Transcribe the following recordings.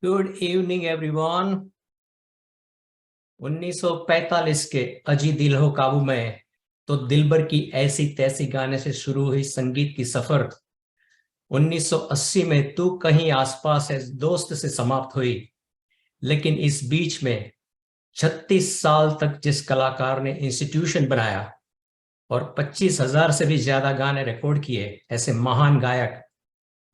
Good evening everyone. 1945 के अजी दिल हो काबू में तो दिलबर की ऐसी तैसी गाने से शुरू हुई संगीत की सफर 1980 में तू कहीं आसपास है दोस्त से समाप्त हुई। लेकिन इस बीच में 36 साल तक जिस कलाकार ने इंस्टीट्यूशन बनाया और 25,000 से भी ज्यादा गाने रिकॉर्ड किए, ऐसे महान गायक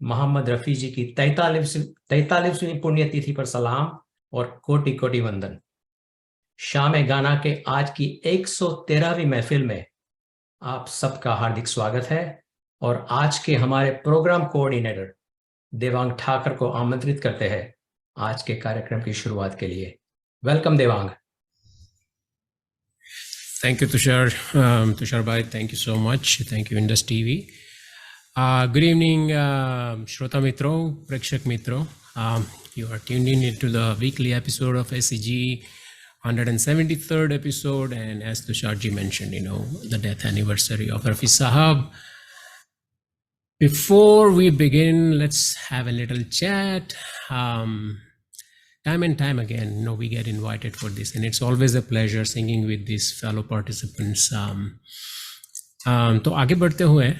मोहम्मद रफी जी की 43वीं पुण्यतिथि पर सलाम और कोटि कोटि वंदन। शाम गाना के आज की 113वीं महफिल में आप सबका हार्दिक स्वागत है और आज के हमारे प्रोग्राम कोऑर्डिनेटर देवांग ठाकर को आमंत्रित करते हैं आज के कार्यक्रम की शुरुआत के लिए। Welcome Devang. Thank you, Tushar. Tushar bhai, thank you so much. Thank you, Indus TV. Good evening, Shrota Mitro, Prekshak Mitro. You are tuned in into the weekly episode of SCG, 173rd episode, and as Tushar ji mentioned, the death anniversary of Rafi Sahab. Before we begin, let's have a little chat. Time and time again, we get invited for this, and it's always a pleasure singing with these fellow participants. तो आगे बढ़ते हुए,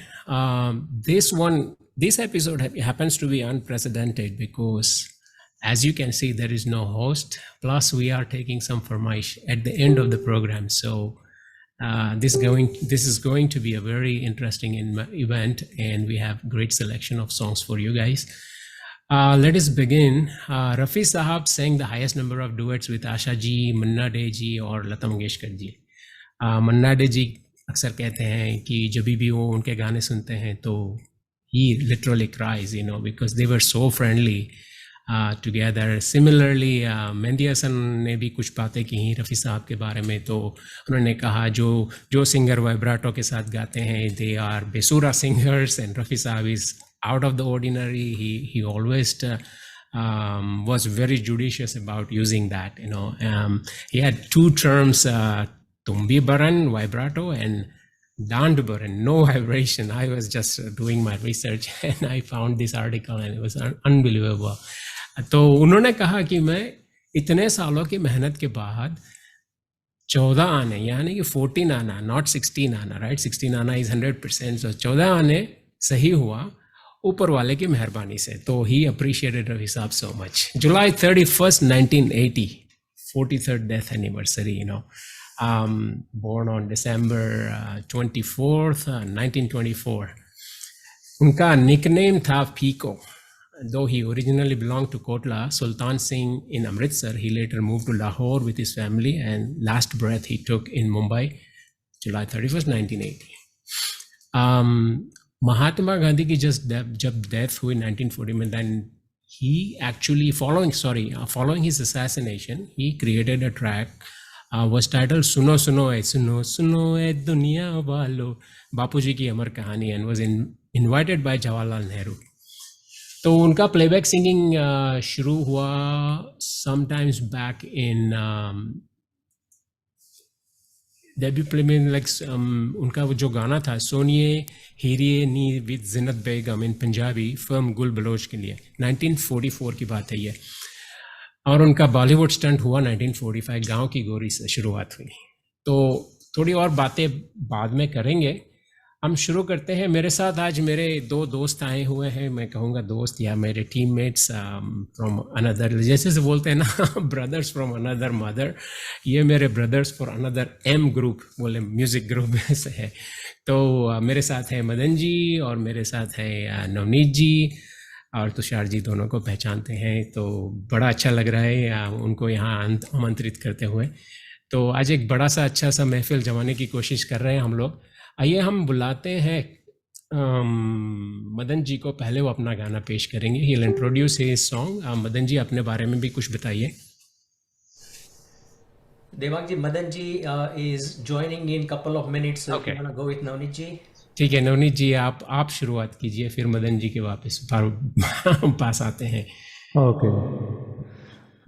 this episode happens to be unprecedented because, as you can see, there is no host. Plus, we are taking some farmaish at the end of the program. So, this is going to be a very interesting event, and we have great selection of songs for you guys. Let us begin. Rafi Sahab sang the highest number of duets with Asha ji, Manna Dey ji और लता मंगेशकर जी। मन्ना day जी अक्सर कहते हैं कि जब भी वो उनके गाने सुनते हैं तो he literally cries, because they were so friendly together. Similarly, mehndi Hasan ने भी कुछ बातें की हैं रफ़ी साहब के बारे में। तो उन्होंने कहा जो सिंगर वाइब्राटो के साथ गाते हैं they are बेसुरा singers, and Rafi साहब is out of the ordinary. He always was very judicious about using that. He had two terms, tumbi baran, vibrato, and dand baran, no vibration. I was just doing my research and I found this article and it was unbelievable. तो उन्होंने कहा कि मैं इतने सालों की मेहनत के बाद 14 आने, यानी कि 14 आना, not 16 आना, right? 16 आना is 100%, so 14 आने सही हुआ ऊपर वाले की मेहरबानी से। तो he appreciated Rafi Saab so much. July 31st, 1980, 43rd death anniversary, born on December 24th, 1924. उनका nickname था Pico. Though he originally belonged to Kotla Sultan Singh in Amritsar, he later moved to Lahore with his family, and last breath he took in Mumbai, July 31st, 1980. Mahatma Gandhi की जब death हुई 1940 में, then he actually following his assassination, he created a track was titled सुनो सुनो ए दुनिया वालो, बापूजी की अमर कहानी, and was invited by Jawaharlal Nehru. तो उनका प्लेबैक सिंगिंग शुरू हुआ sometimes back in debut play में, उनका वो जो गाना था सोनिए हीरिए नी with Zeenat Begum in Punjabi film Gul Baloch के लिए, 1944 की बात है ये। और उनका बॉलीवुड स्टंट हुआ 1945, गांव की गोरी से शुरुआत हुई। तो थोड़ी और बातें बाद में करेंगे, हम शुरू करते हैं। मेरे साथ आज मेरे दो दोस्त आए हुए हैं, मैं कहूँगा दोस्त या मेरे टीममेट्स फ्रॉम अनदर, जैसे से बोलते हैं ना ब्रदर्स फ्रॉम अनदर मदर, ये मेरे brothers for another M group, बोले म्यूज़िक ग्रुप से है। तो मेरे साथ है मदन जी और मेरे साथ है नवनीत जी और तुषार जी, दोनों को पहचानते हैं। तो बड़ा अच्छा लग रहा है उनको यहाँ आमंत्रित करते हुए। तो आज एक बड़ा सा अच्छा सा महफिल जमाने की कोशिश कर रहे हैं हम लोग। आइए हम बुलाते हैं मदन जी को, पहले वो अपना गाना पेश करेंगे। He will introduce his song. Madan ji अपने बारे में भी कुछ बताइए। Devang ji, Madan ji is joining in couple of minutes. Okay. Go with Navneet ji. ठीक है नवनीत जी, आप शुरुआत कीजिए, फिर मदन जी के वापस पास आते हैं। ओके,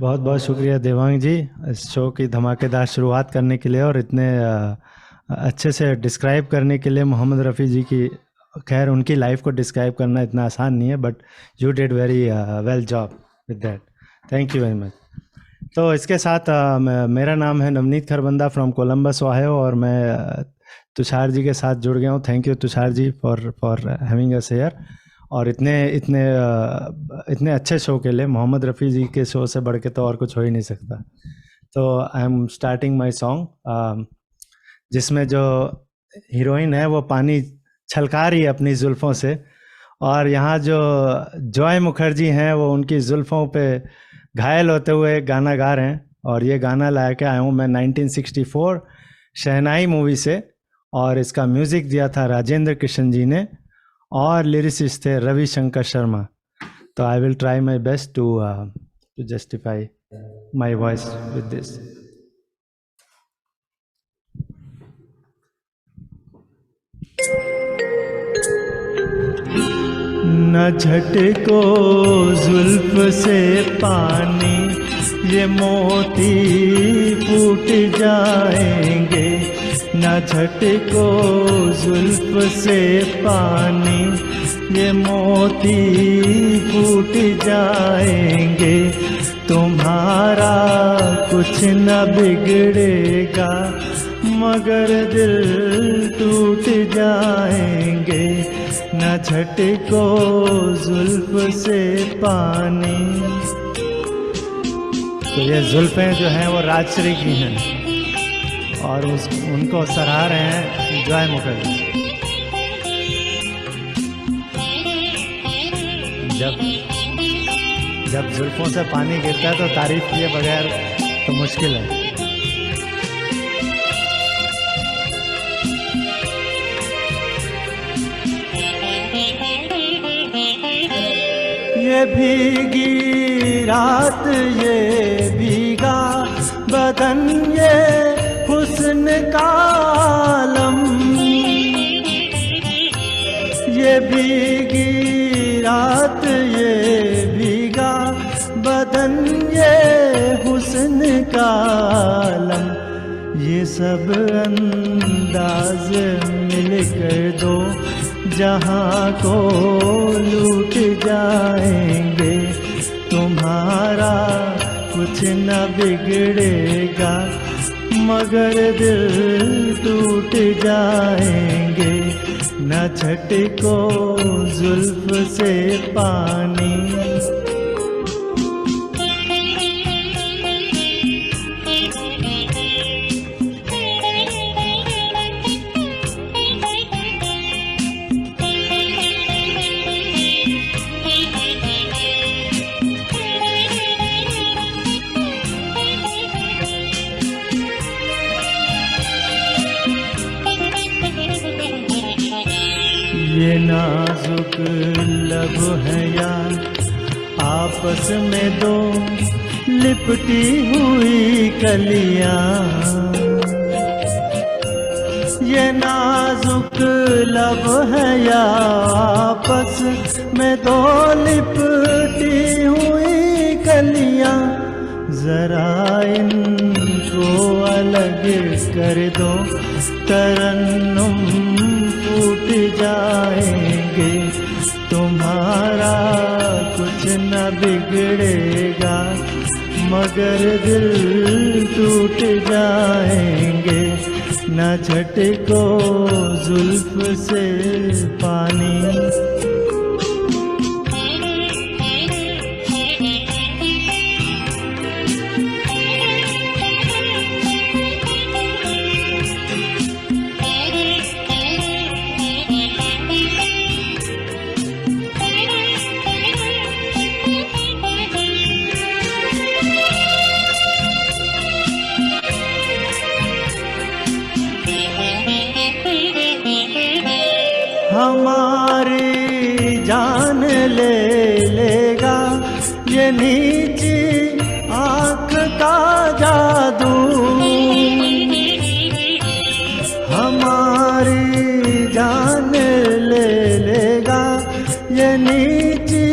बहुत बहुत शुक्रिया देवांग जी इस शो की धमाकेदार शुरुआत करने के लिए और इतने अच्छे से डिस्क्राइब करने के लिए मोहम्मद रफ़ी जी की। खैर उनकी लाइफ को डिस्क्राइब करना इतना आसान नहीं है, but you did very well job with that. Thank you very much. तो इसके साथ मेरा नाम है Navneet Kharbanda from Columbus Ohio, और मैं तुषार जी के साथ जुड़ गया हूँ। Thank you Tushar ji for having us here, और इतने अच्छे शो के लिए। मोहम्मद रफ़ी जी के शो से बढ़ के तो और कुछ हो ही नहीं सकता। तो I am starting my song, जिसमें जो हीरोइन है वो पानी छलका रही है अपनी जुल्फ़ों से, और यहाँ जो जॉय मुखर्जी हैं वो उनकी जुल्फ़ों पे घायल होते हुए गाना गा रहे हैं। और ये गाना ला के आया हूँ मैं 1964 शहनाई मूवी से, और इसका म्यूज़िक दिया था राजेंद्र कृष्ण जी ने, और लिरिसिस्ट थे रविशंकर शर्मा। तो I will try my best to justify my voice with this. न झटको जुल्फ से पानी, ये मोती फूट जाएंगे। न झटको जुल्फ से पानी, ये मोती फूट जाएंगे। तुम्हारा कुछ न बिगड़ेगा, मगर दिल टूट जाएंगे। न झटको जुल्फ से पानी। तो ये जुल्फें जो हैं वो राजश्री की हैं, और उनको सराह रहे हैं जॉय मुखर्जी। जब जुल्फों से पानी गिरता है तो तारीफ किए बगैर तो मुश्किल है। ये भीगी रात, ये भीगा बदन, ये हुस्न का आलम। ये भीगी रात, ये भीगा बदन, ये हुस्न का आलम। ये सब अंदाज मिलकर दो जहाँ को लूट जाएंगे। तुम्हारा कुछ न बिगड़ेगा, मगर दिल टूट जाएंगे। न झटको जुल्फ से पानी। ये नाजुक लब है यार, आपस में दो लिपटी हुई कलियां। ये नाजुक लब है यार, आपस में दो लिपटी हुई कलियां। जरा इनको अलग कर दो, तरन्नुम फूट जाएंगे। तुम्हारा कुछ न बिगड़ेगा, मगर दिल टूट जाएंगे। न झटको जुल्फ से पानी। हमारी जान ले लेगा ये नीची आँख का जादू। हमारी जान ले लेगा ये नीची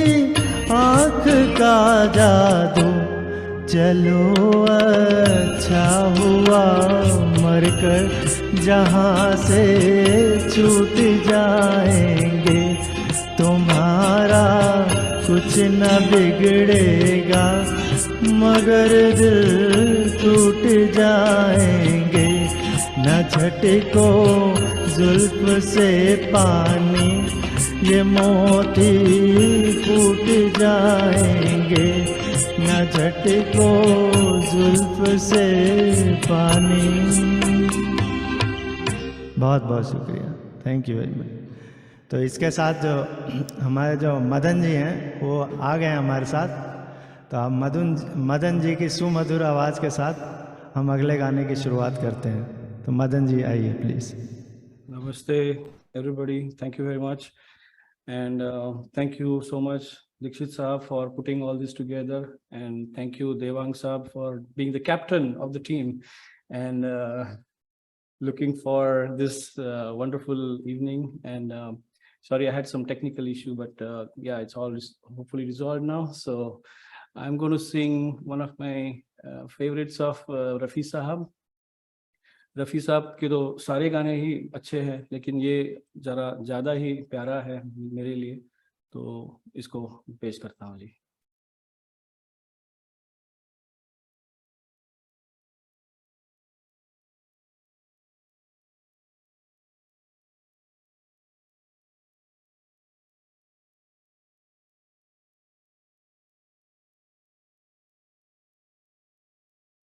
आँख का जादू। चलो अच्छा हुआ मरकर जहाँ से छूट जाएंगे। तुम्हारा कुछ न बिगड़ेगा, मगर दिल टूट जाएंगे, न झटको जुल्फ से पानी, ये मोती फूट जाएंगे, न झटको जुल्फ से पानी। बहुत बहुत शुक्रिया, थैंक यू वेरी मच। तो इसके साथ जो हमारे जो मदन जी हैं वो आ गए हैं हमारे साथ, तो आप मदन जी की सुमधुर आवाज़ के साथ हम अगले गाने की शुरुआत करते हैं। तो मदन जी आइए please. Namaste, everybody. Thank you very much. And thank you so much, Dikshit Saab, for putting all this together. And thank you, Devang Saab, for being the captain of the team. And looking for this wonderful evening. And sorry, I had some technical issue, but yeah, it's all hopefully resolved now. So I'm going to sing one of my favorites of Rafi Saab. Rafi Sahab के तो सारे गाने ही अच्छे हैं, लेकिन ये ज़रा ज़्यादा ही प्यारा है मेरे लिए, तो इसको पेश करता हूँ जी।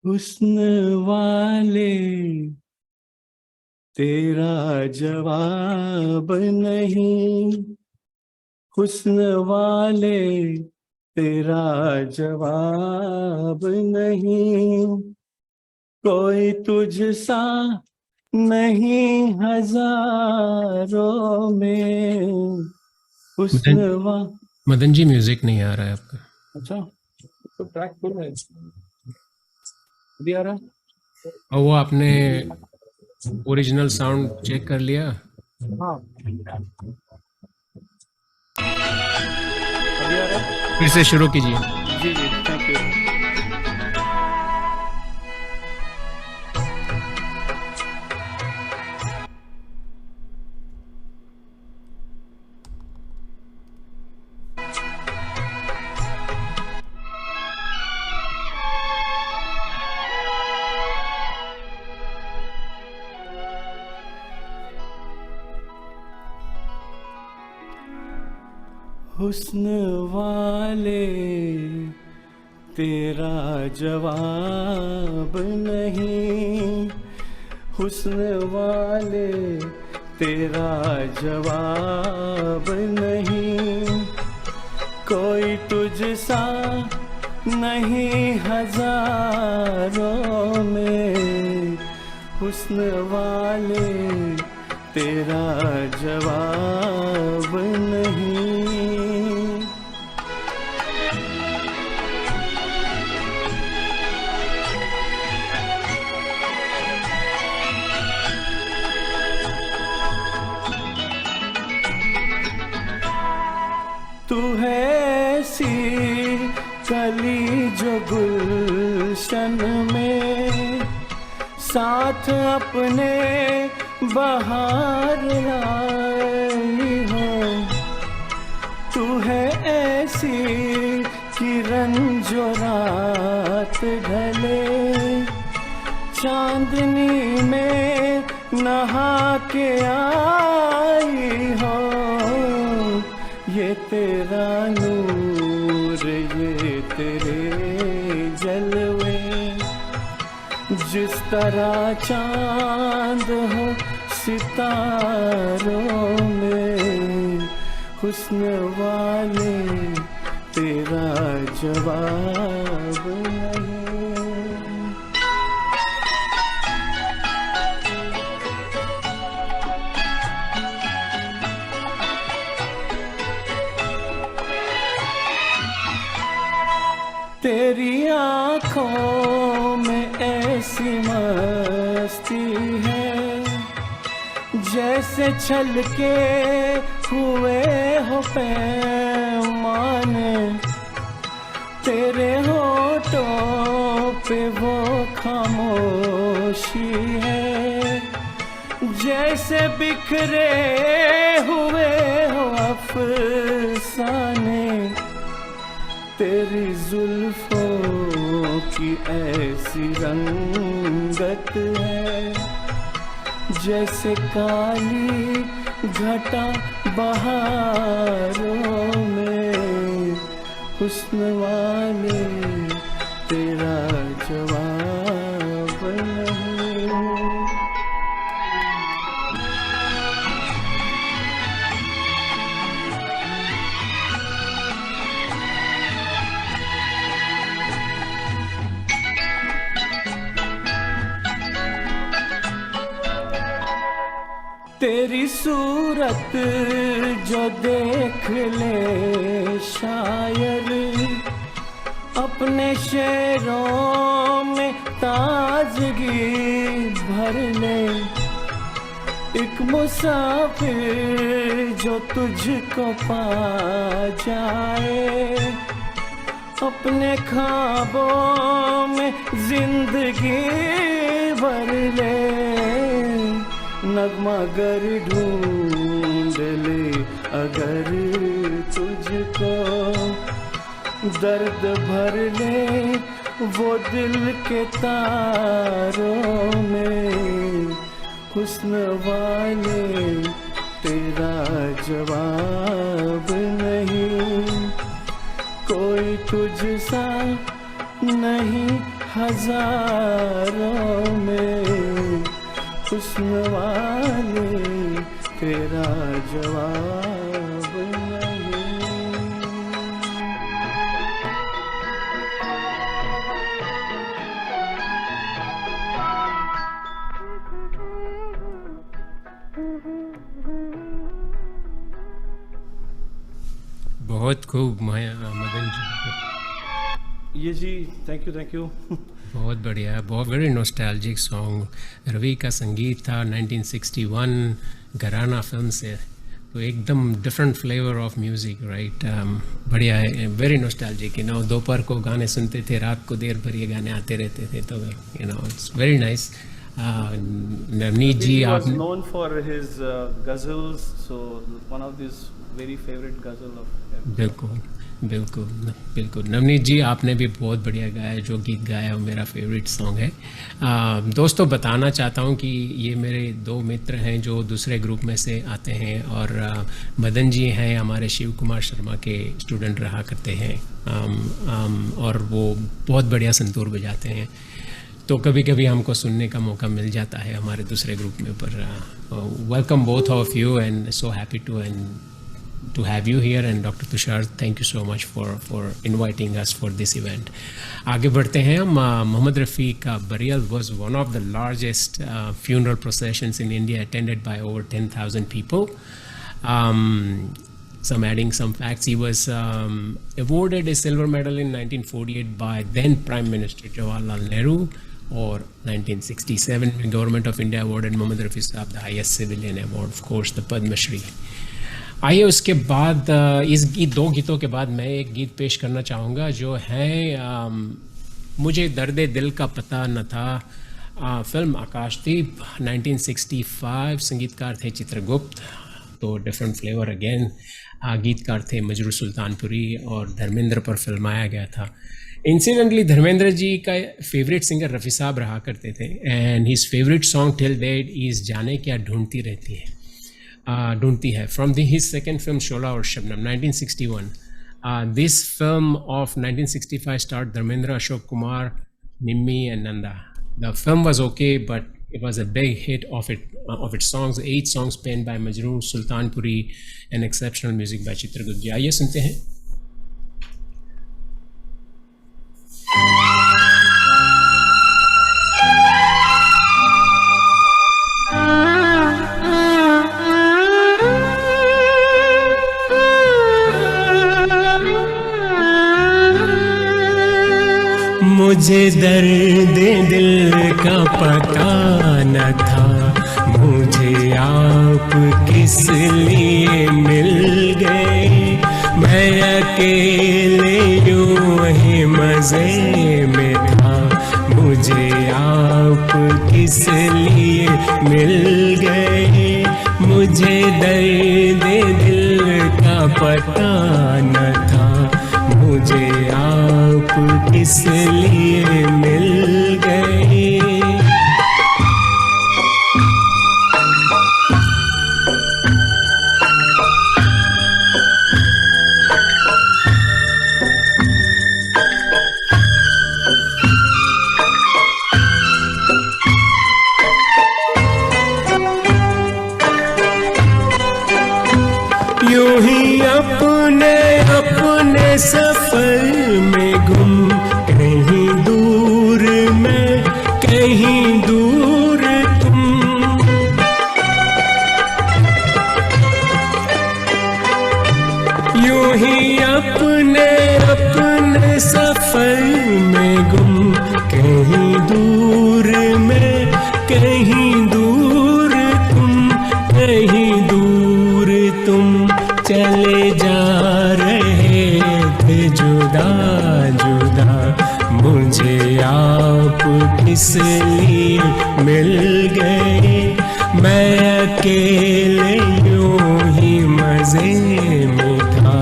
हुस्न वाले तेरा जवाब नहीं, हुस्न वाले तेरा जवाब नहीं, कोई तुझसा नहीं हजारों में। मदन जी म्यूजिक नहीं आ रहा है आपका। अच्छा, तो ट्रैक फुल है, अभी आ रहा है? और वो आपने ओरिजिनल साउंड चेक कर लिया? हाँ, अभी आ रहा है? फिर से शुरू कीजिए। जी जी, थैंक यू। हुस्न वाले तेरा जवाब नहीं, हुस्न वाले तेरा जवाब नहीं, कोई तुझसा नहीं हजारों में। हुस्न वाले तेरा जवाब नहीं। तू है ऐसी कली जो गुलशन में साथ अपने बहार लाई हो। तू है ऐसी किरण जो रात ढले चांदनी में नहा के आई हो। ये तेरा नूर, ये तेरे जलवे, जिस तरह चांद हो सितारों में। हुस्न वाले तेरा जवाब नहीं। तेरी आँखों में ऐसी मस्ती है जैसे छलके हुए हो पैमाने। तेरे होठों पे वो खामोशी है जैसे बिखरे हुए हो अफसाने। तेरी जुल्फों की ऐसी रंगत है, जैसे काली घटा बहारों में, हुस्न वाले तेरा जवाब नहीं। तेरी सूरत जो देख ले शायर, अपने शेरों में ताजगी भर ले। एक मुसाफिर जो तुझको पा जाए, अपने ख्वाबों में जिंदगी भर ले। नगमा गर ढूंढ ले अगर तुझको, दर्द भर ले वो दिल के तारों में, हुस्न वाले तेरा जवाब नहीं। कोई तुझसा नहीं हजारों में, हुस्न वाले तेरा जवाब नहीं। बहुत खूब मदन जी। ये जी थैंक यू। बहुत बढ़िया, बहुत वेरी नॉस्टैल्जिक सॉन्ग। रवि का संगीत था 1961 घराना फिल्म से, तो एकदम different flavour of music, right. बढ़िया है, वेरी नॉस्टैल्जिक। दोपहर को गाने सुनते थे, रात को देर भर ये गाने आते रहते थे, तो इट्स वेरी नाइस। नवनीत जी, आप known for his ghazals, so one of his very favorite ghazal of बिल्कुल बिल्कुल बिल्कुल। नवनीत जी, आपने भी बहुत बढ़िया गाया। जो गीत गाया वो मेरा फेवरेट सॉन्ग है। दोस्तों, बताना चाहता हूँ कि ये मेरे दो मित्र हैं जो दूसरे ग्रुप में से आते हैं, और मदन जी हैं हमारे शिव कुमार शर्मा के स्टूडेंट रहा करते हैं, और वो बहुत बढ़िया संतूर बजाते हैं। तो कभी कभी हमको सुनने का मौका मिल जाता है हमारे दूसरे ग्रुप में। पर welcome both of you and so happy to have you here, and Dr. Tushar, thank you so much for inviting us for this event. आगे बढ़ते हैं हम। मोहम्मद रफ़ी का burial was one of the largest funeral processions in India, attended by over 10,000 people. Some facts: he was awarded a silver medal in 1948 by then Prime Minister Jawaharlal Nehru, और 1967 में Government of India awarded Mohammad Rafi साहब the highest civilian award, of course, the Padma Shri. आइए उसके बाद इस दो गीतों के बाद मैं एक गीत पेश करना चाहूँगा जो है मुझे दर्द दिल का पता न था। फिल्म आकाशदीप 1965, संगीतकार थे चित्रगुप्त, तो डिफरेंट फ्लेवर अगेन। गीतकार थे मजरूर सुल्तानपुरी, और धर्मेंद्र पर फिल्माया गया था। इंसिडेंटली धर्मेंद्र जी का फेवरेट सिंगर रफ़ी साहब रहा करते थे, and his favourite song till that is जाने क्या ढूंढती रहती है, ढूंढती है, फ्रॉम his second film शोला और Shabnam 1961. This film of 1965 starred Dharmendra, Ashok Kumar, Nimmi and Nanda. The film was okay, but it was a big hit of its songs. 8 songs penned by Majroor Sultanpuri and exceptional music by Chitragupta ji. आइए सुनते हैं। मुझे दर्द दिल का पता न था, मुझे आप किस लिए मिल गए। मैं अकेले यूं ही मज़े में था, मुझे आप किस लिए मिल गए। मुझे दर्द दिल का पता न था, मुझे आप किस लिए मिल गए। यूं ही अपने अपने सफर में गुम, कहीं दूर मैं कहीं दूर तुम। यूं ही अपने अपने सफर में गुम, कहीं दूर मैं कहीं दूर तुम, कहीं दूर तुम। चले जा रहे थे जुदा जुदा, मुझे आप किस लिए मिल गए। मैं अकेले यूं ही मजे में था,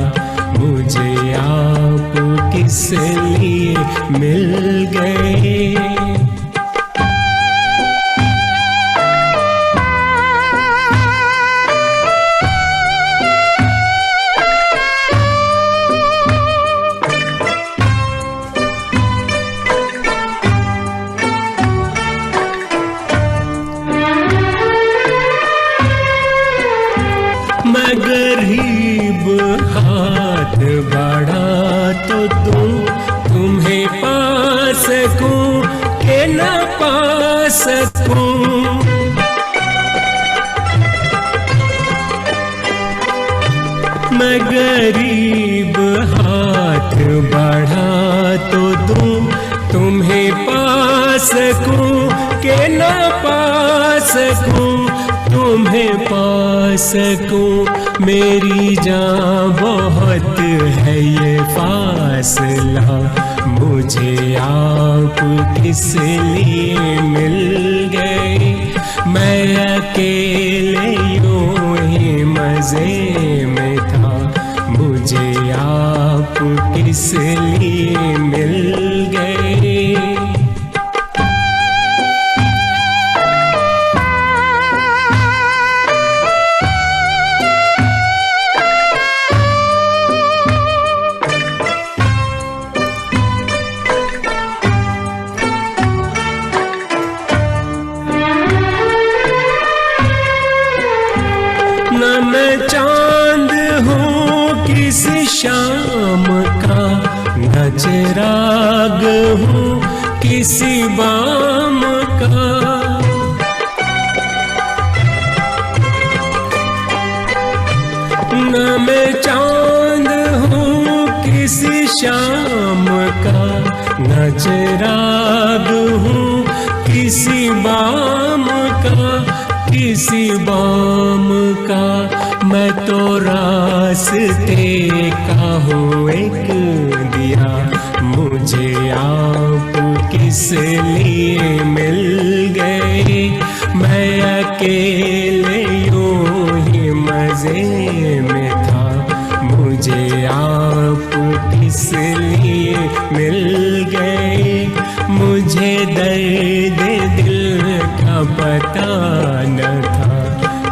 मुझे आप किस लिए मिल गए। मैं गरीब हाथ बढ़ा तो तुम्हें पा सकूं के न पा सकूं। मैं गरीब हाथ बढ़ा तो तुम्हें पा सकूं के न पा सकूं, तुम्हें पा सकूं। मेरी जान बहुत है ये फासला, मुझे आप किस लिए मिल गए। मैं अकेले यूं ही मजे में था, मुझे आप किस लिए मिल गए। न मैं चांद हूँ किस शाम का, न चिराग हूँ किसी बाम का। न मैं चांद हूँ किसी शाम का, न चिराग हूँ किसी बाम का, किसी बाम का। मैं तो रास्ते का हूँ एक दिया, मुझे आप किस लिए मिल गए। मैं अकेले यूं ही मजे में था, मुझे आप किस लिए मिल गए। मुझे दर्द दिल का पता न था,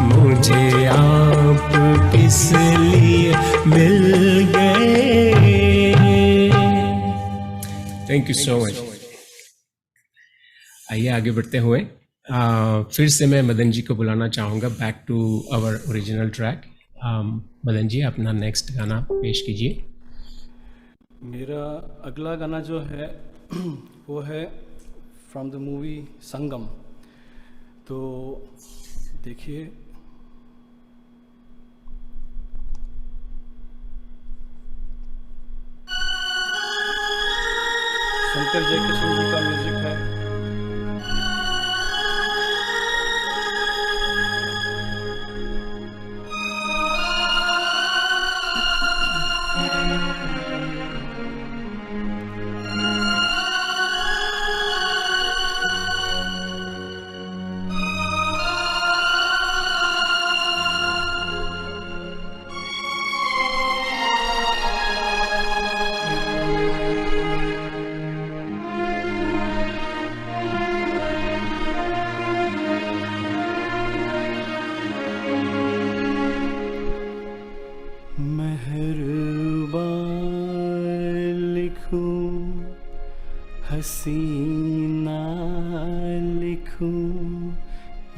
मुझे आप किस लिए मिल गए। Thank you so much. आइए आगे बढ़ते हुए फिर से मैं मदन जी को बुलाना चाहूँगा back to our original track. Madan ji अपना नेक्स्ट गाना पेश कीजिए। मेरा अगला गाना जो है वो है फ्रॉम द मूवी संगम। तो देखिए, शंकर जयकिशन जी का म्यूजिक है।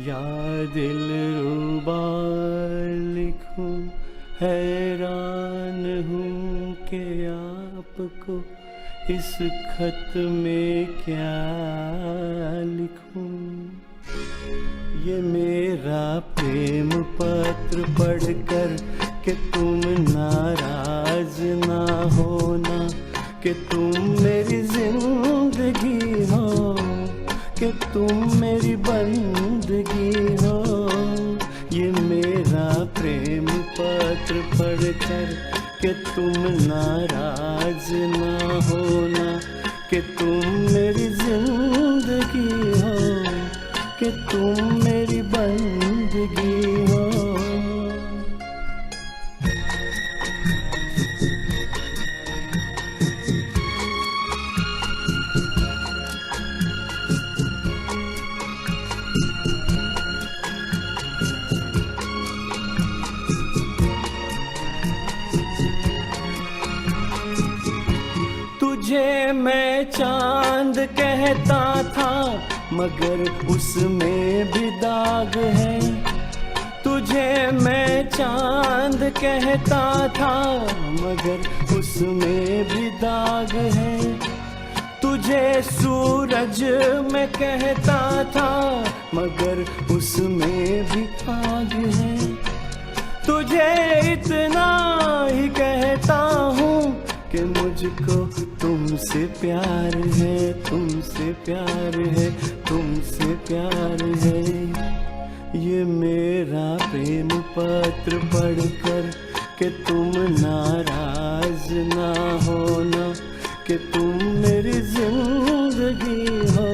या दिलरुबा लिखूं, हैरान हूँ कि आपको इस खत में क्या लिखूं। ये मेरा प्रेम पत्र पढ़कर कि तुम नाराज ना होना, कि तुम मेरी जिंदगी हो, कि तुम मेरी बंदगी हो। ये मेरा प्रेम पत्र पढ़कर कि तुम नाराज ना होना, कि तुम मेरी जिंदगी हो, कि तुम मेरी बंदगी हो। तुझे मैं चांद कहता था, मगर उसमें भी दाग है। तुझे मैं चांद कहता था, मगर उसमें भी दाग है। तुझे सूरज मैं कहता था, मगर उसमें भी आग है। तुझे इतना ही कहता हूँ कि मुझको तुमसे प्यार है, तुमसे प्यार है, तुमसे प्यार है। ये मेरा प्रेम पत्र पढ़कर कि तुम नाराज ना होना, कि तुम मेरी जिंदगी हो,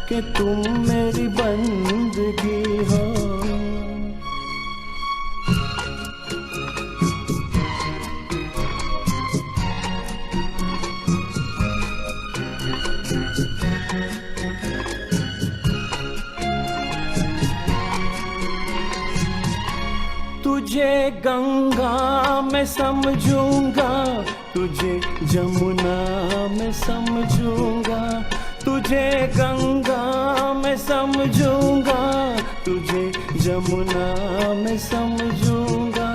कि तुम मेरी बंदगी हो। तुझे गंगा मैं समझूंगा, तुझे जमुना मैं समझूंगा। तुझे गंगा मैं समझूंगा, तुझे जमुना मैं समझूंगा।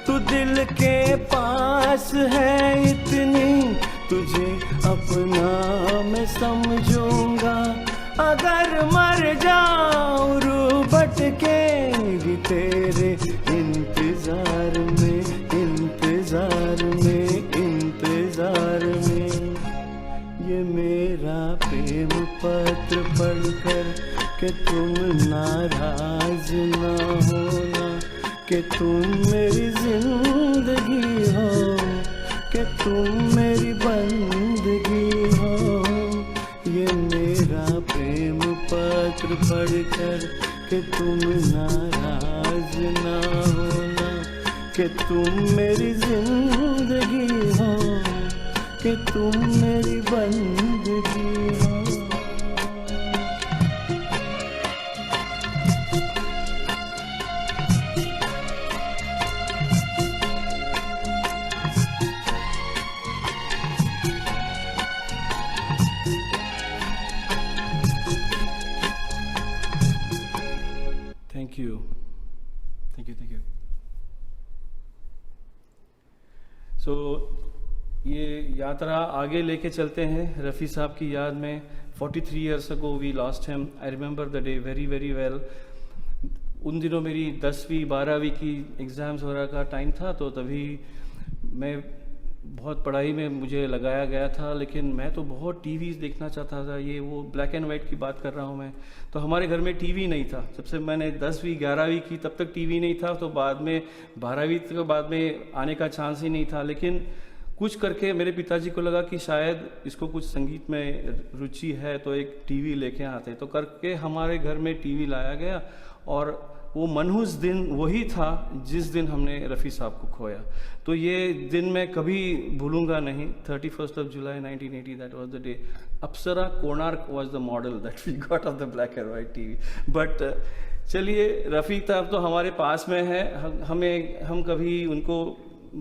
तू दिल के पास है इतनी, तुझे अपना मैं समझूंगा। अगर मर जाऊं रूह भटकेगी तेरे इंतजार में, इंतजार में, इंतजार में। ये मेरा प्रेम पत्र पढ़कर कि तुम नाराज ना होना, कि तुम मेरी जिंदगी हो, कि तुम मेरी बंदगी हो। ये मेरा प्रेम पत्र पढ़कर कि तुम नाराज ना होना, कि तुम मेरी जिंदगी हो, कि तुम मेरी बंदगी हो। Thank you. Thank you, thank you. So, ये यात्रा आगे लेके चलते हैं रफ़ी साहब की याद में। 43 years ago we lost him. I remember the day very very well. उन दिनों मेरी 10वीं 12वीं की एग्ज़ाम्स वगैरह का टाइम था, तो तभी मैं बहुत पढ़ाई में मुझे लगाया गया था, लेकिन मैं तो बहुत टीवीज़ देखना चाहता था। ये वो ब्लैक एंड वाइट की बात कर रहा हूँ मैं। तो हमारे घर में टीवी नहीं था। सबसे मैंने 10वीं 11वीं की तब तक टीवी नहीं था, तो बाद में 12वीं के बाद में आने का चांस ही नहीं था। लेकिन कुछ करके मेरे पिताजी को लगा कि शायद इसको कुछ संगीत में रुचि है, तो एक टीवी लेके आते। तो करके हमारे घर में टीवी लाया गया, और वो मनहूस दिन वही था जिस दिन हमने रफ़ी साहब को खोया। तो ये दिन मैं कभी भूलूंगा नहीं। 31 July 1980, that was the day. Apsara Konark was the model that we got of the black and white TV. But चलिए, रफ़ी साहब तो हमारे पास में है, हम कभी उनको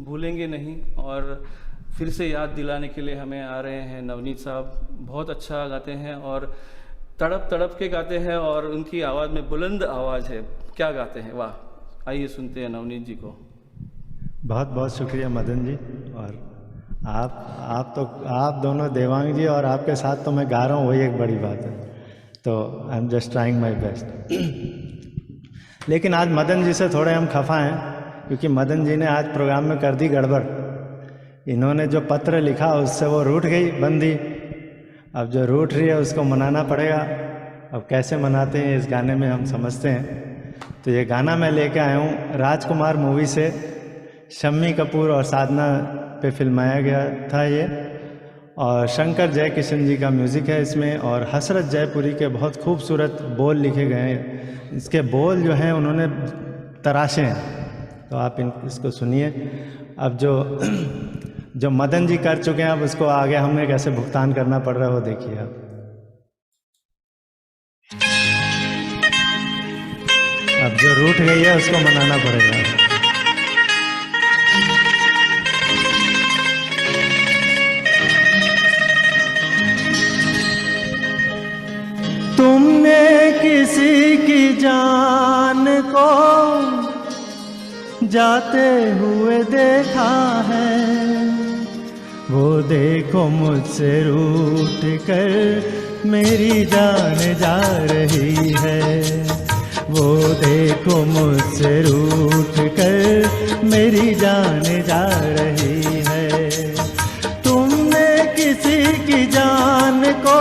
भूलेंगे नहीं। और फिर से याद दिलाने के लिए हमें आ रहे हैं नवनीत साहब। बहुत अच्छा गाते हैं, और तड़प तड़प के गाते हैं और उनकी आवाज़ में बुलंद आवाज़ है। क्या गाते हैं, वाह! आइए सुनते हैं नवनीत जी को। बहुत बहुत शुक्रिया मदन जी। और आप दोनों, देवांग जी और आपके साथ तो मैं गा रहा हूँ, वही एक बड़ी बात है। तो आई am just trying my best. लेकिन आज मदन जी से थोड़े हम खफा हैं, क्योंकि मदन जी ने आज प्रोग्राम में कर दी गड़बड़। इन्होंने जो पत्र लिखा उससे वो रूठ गई बंदी। अब जो रूठ रही है उसको मनाना पड़ेगा। अब कैसे मनाते हैं इस गाने में हम समझते हैं। तो ये गाना मैं लेके आया हूँ राजकुमार मूवी से, शम्मी कपूर और साधना पे फिल्माया गया था ये, और शंकर जयकिशन जी का म्यूज़िक है इसमें, और हसरत जयपुरी के बहुत खूबसूरत बोल लिखे गए हैं। इसके बोल जो हैं उन्होंने तराशे हैं, तो आप इसको सुनिए। अब जो मदन जी कर चुके हैं, अब उसको आगे हमें कैसे भुगतान करना पड़ रहा है वो देखिए आप। अब जो रूठ गई है उसको मनाना पड़ेगा। तुमने किसी की जान को जाते हुए देखा है, वो देखो मुझसे रूठ कर मेरी जान जा रही है। वो देखो मुझसे रूठ कर मेरी जान जा रही है। तुमने किसी की जान को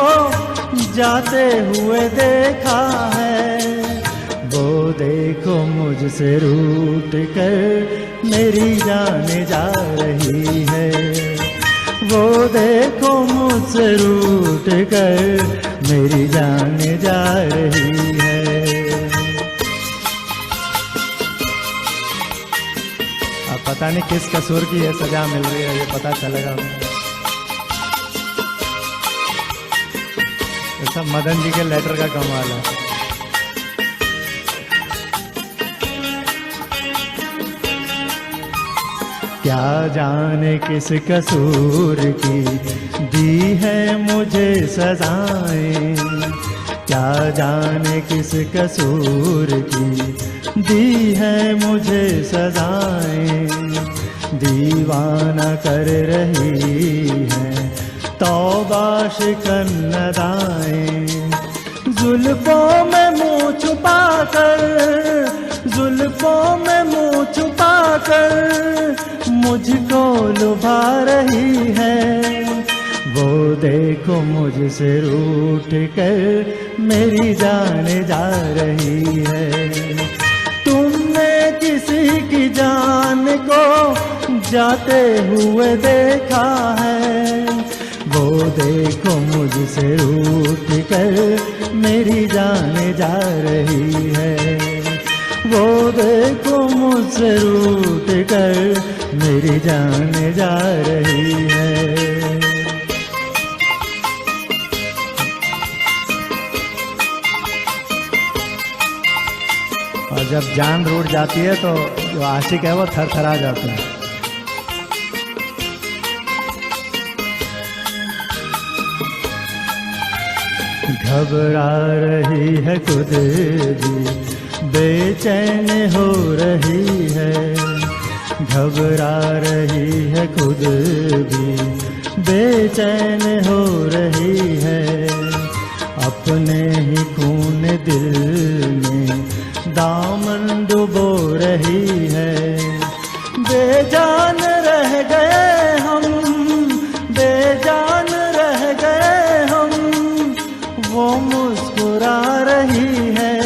जाते हुए देखा है, वो देखो मुझसे रूठ कर मेरी जान जा रही है। वो देखो मुझसे रूठ कर मेरी जान जा रही है। अब पता नहीं किस कसूर की ये सजा मिल रही है, ये पता चलेगा। ये सब मदन जी के लेटर का कमाल है। क्या जाने किस कसूर की दी है मुझे सजाएं, क्या जाने किस कसूर की दी है मुझे सजाएं। दीवाना कर रही है तौबा शिकन अदाएं। जुल्फों में मुँह छुपा कर, जुल्फों में मुँह छुपा कर मुझको लुभा रही है। वो देखो मुझसे रूठ कर मेरी जान जा रही है। तुमने किसी की जान को जाते हुए देखा है, वो देखो मुझसे रूठ कर मेरी जान जा रही है। वो देखो मुझसे रूठ कर मेरी जान जा रही है। और जब जान रूठ जाती है तो जो आशिक है वो थरथरा जाते हैं। घबरा रही है खुद भी, बेचैन हो रही है। घबरा रही है खुद भी, बेचैन हो रही है। अपने ही खून दिल में दामन डुबो रही है। बेजान रह गए हम, बेजान रह गए हम, वो मुस्कुरा रही है।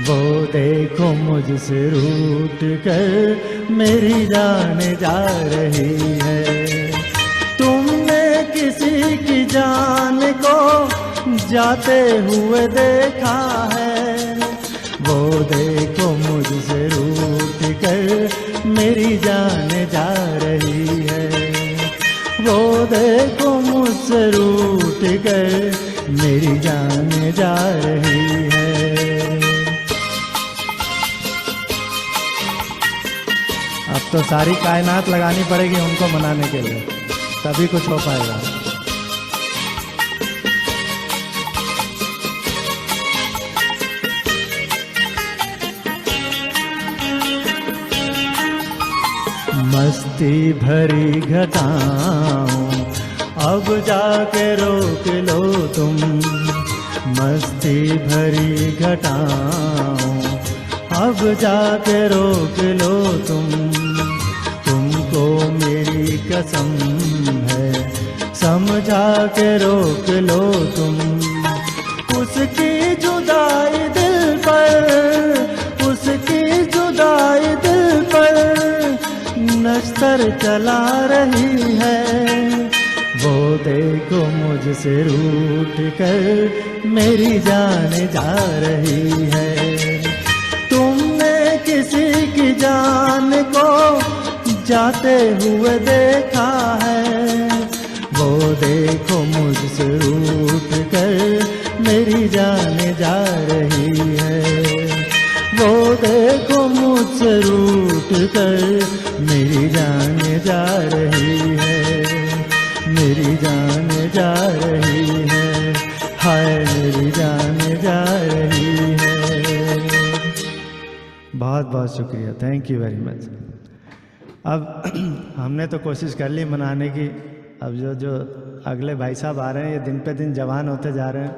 वो देखो मुझसे रूठ कर मेरी जान जा रही है। तुमने किसी की जान को जाते हुए देखा है, वो देखो मुझसे रूठ कर मेरी जान जा रही है। वो देखो मुझसे रूठ कर मेरी जान जा रही है। अब तो सारी कायनात लगानी पड़ेगी उनको मनाने के लिए, तभी कुछ हो पाएगा। मस्ती भरी घटाओं अब जाके रोक लो तुम, मस्ती भरी घटाओं अब जाके रोक लो तुम। तुमको मेरी कसम है समझा के रोक लो तुम। उसकी जुदाई दिल पर, उसकी जुदाई दिल पर नश्तर चला रही है। वो देखो मुझसे रूठ कर मेरी जान जा रही है। तुमने किसी की जान को जाते हुए देखा है। वो देखो मुझसे रूठ कर मेरी जान जा रही है। वो देखो मुझसे रूठ कर मेरी जान जा रही है। मेरी जान जा रही है, हाय मेरी जान जा रही है। बहुत बहुत शुक्रिया, थैंक यू वेरी मच। अब हमने तो कोशिश कर ली मनाने की। अब जो अगले भाई साहब आ रहे हैं ये दिन पे दिन जवान होते जा रहे हैं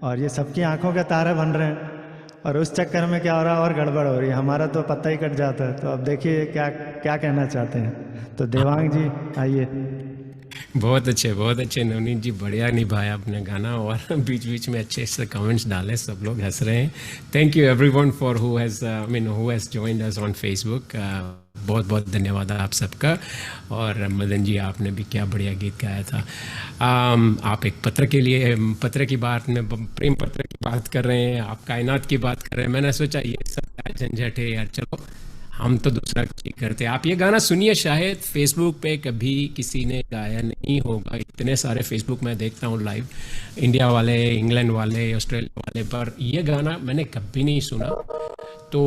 और ये सबकी आंखों के तारे बन रहे हैं। और उस चक्कर में क्या हो रहा है और गड़बड़ हो रही है, हमारा तो पत्ता ही कट जाता है। तो अब देखिए क्या क्या कहना चाहते हैं। तो देवांग जी आइए। बहुत अच्छे नवनीत जी, बढ़िया निभाया अपना गाना और बीच बीच में अच्छे से कमेंट्स डाले, सब लोग हंस रहे हैं। Thank you everyone for who has joined us on Facebook. बहुत बहुत धन्यवाद आप सबका। और मदन जी आपने भी क्या बढ़िया गीत गाया था। आप एक पत्र के लिए, पत्र की बात में, प्रेम पत्र की बात कर रहे हैं, आप कायनात की बात कर रहे हैं। मैंने सोचा ये सब क्या झंझट है यार, चलो हम तो दूसरा चीज करते। आप ये गाना सुनिए, शायद फेसबुक पे कभी किसी ने गाया नहीं होगा। इतने सारे फेसबुक में देखता हूँ लाइव, इंडिया वाले, इंग्लैंड वाले, ऑस्ट्रेलिया वाले, पर ये गाना मैंने कभी नहीं सुना। तो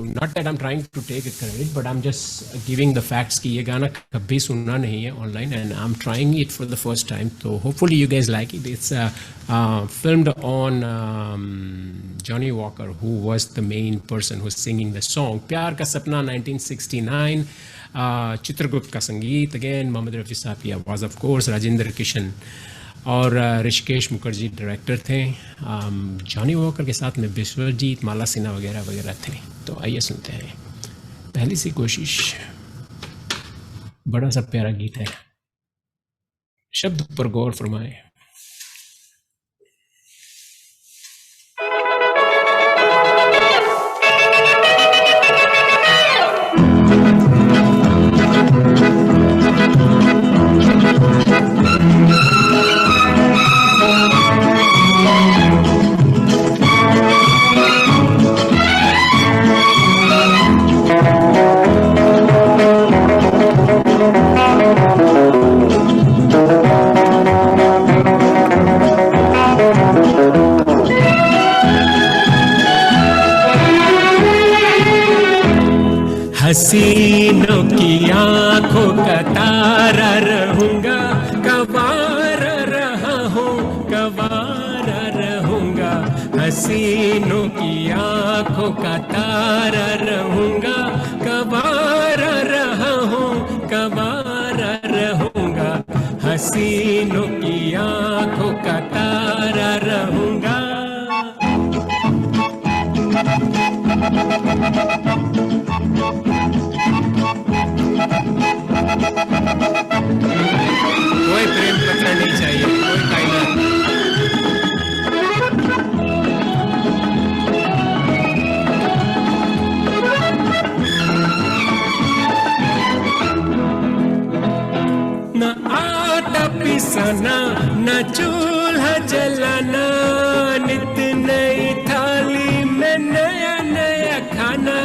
not that I am trying to take it credit, but I am just giving the facts कि ये गाना कभी सुनना नहीं है online and I am trying it for the first time. तो hopefully you guys like it. It's filmed on Johnny Walker, who was the main person who's singing the song. प्यार का सपना 1969, चित्रगुप्त का संगीत, अगेन मोहम्मद रफ़ी साहब की आवाज़, ऑफ कोर्स राजेंद्र किशन और ऋषिकेश मुखर्जी डायरेक्टर थे। जॉनी वॉकर के साथ में विश्वजीत, माला सिन्हा वगैरह वगैरह थे। तो आइए सुनते हैं पहली सी कोशिश। बड़ा सा प्यारा गीत है, शब्द पर गौर फरमाएं। हसीनों की आंखों का तारा रहूंगा, कवारा रहा हूँ, कवारा रहूंगा। हसीनों की आंखों का तारा रहूंगा, कवारा रहा हूँ, कवारा रहूंगा। हसीनों की आंखों का तारा रहूंगा। कोई प्रेम पत्र नहीं चाहिए, कोई कायनात। न आटा पिसाना, न चूल्हा जलाना, नित नई थाली में नया नया खाना।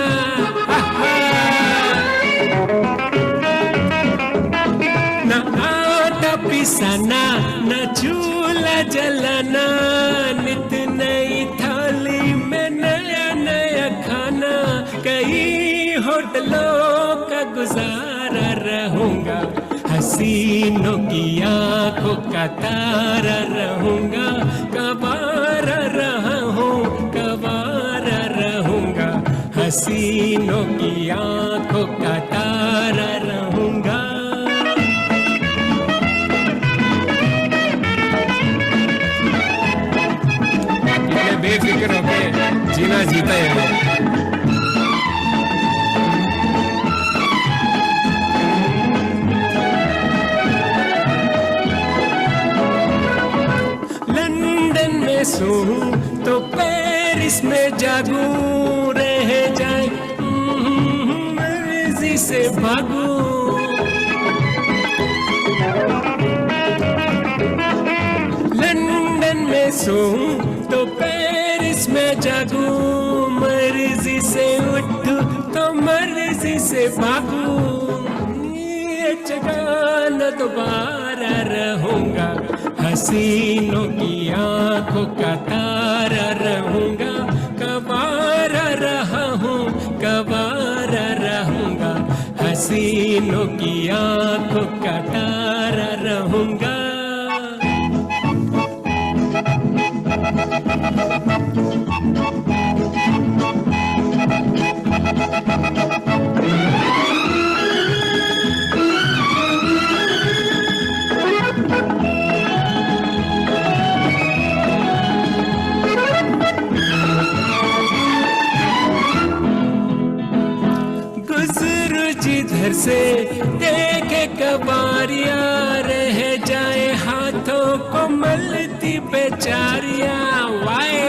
न आटा पिसाना, न चूल्हा जलाना, नित नई थाली में नया नया खाना। कई होटलों का गुजारा रहूंगा, हसीनों की आंखों का तारा रहूंगा। कवारा रहा हूँ, कवारा रहूंगा। हसीनों की आंखों का तारा रहूंगा। जीना जीता है। लंदन में सोऊं तो पेरिस में जागूं, रह जाए मर्जी से भागूं। लंदन में सोऊं तो पेरिस में जागूं, मर्जी से उठूं तो मर्जी से भागूं। ये जगह न दोबारा रहूंगा, हसीनों की आंखों का तारा रहूंगा। कबारा रहा हूँ, कबारा रहूंगा, हसीनों की आंखों का तारा रहूंगा। गुजरू जिधर से देखे कबारिया, रह जाए हाथों को मलती बेचारिया। वाए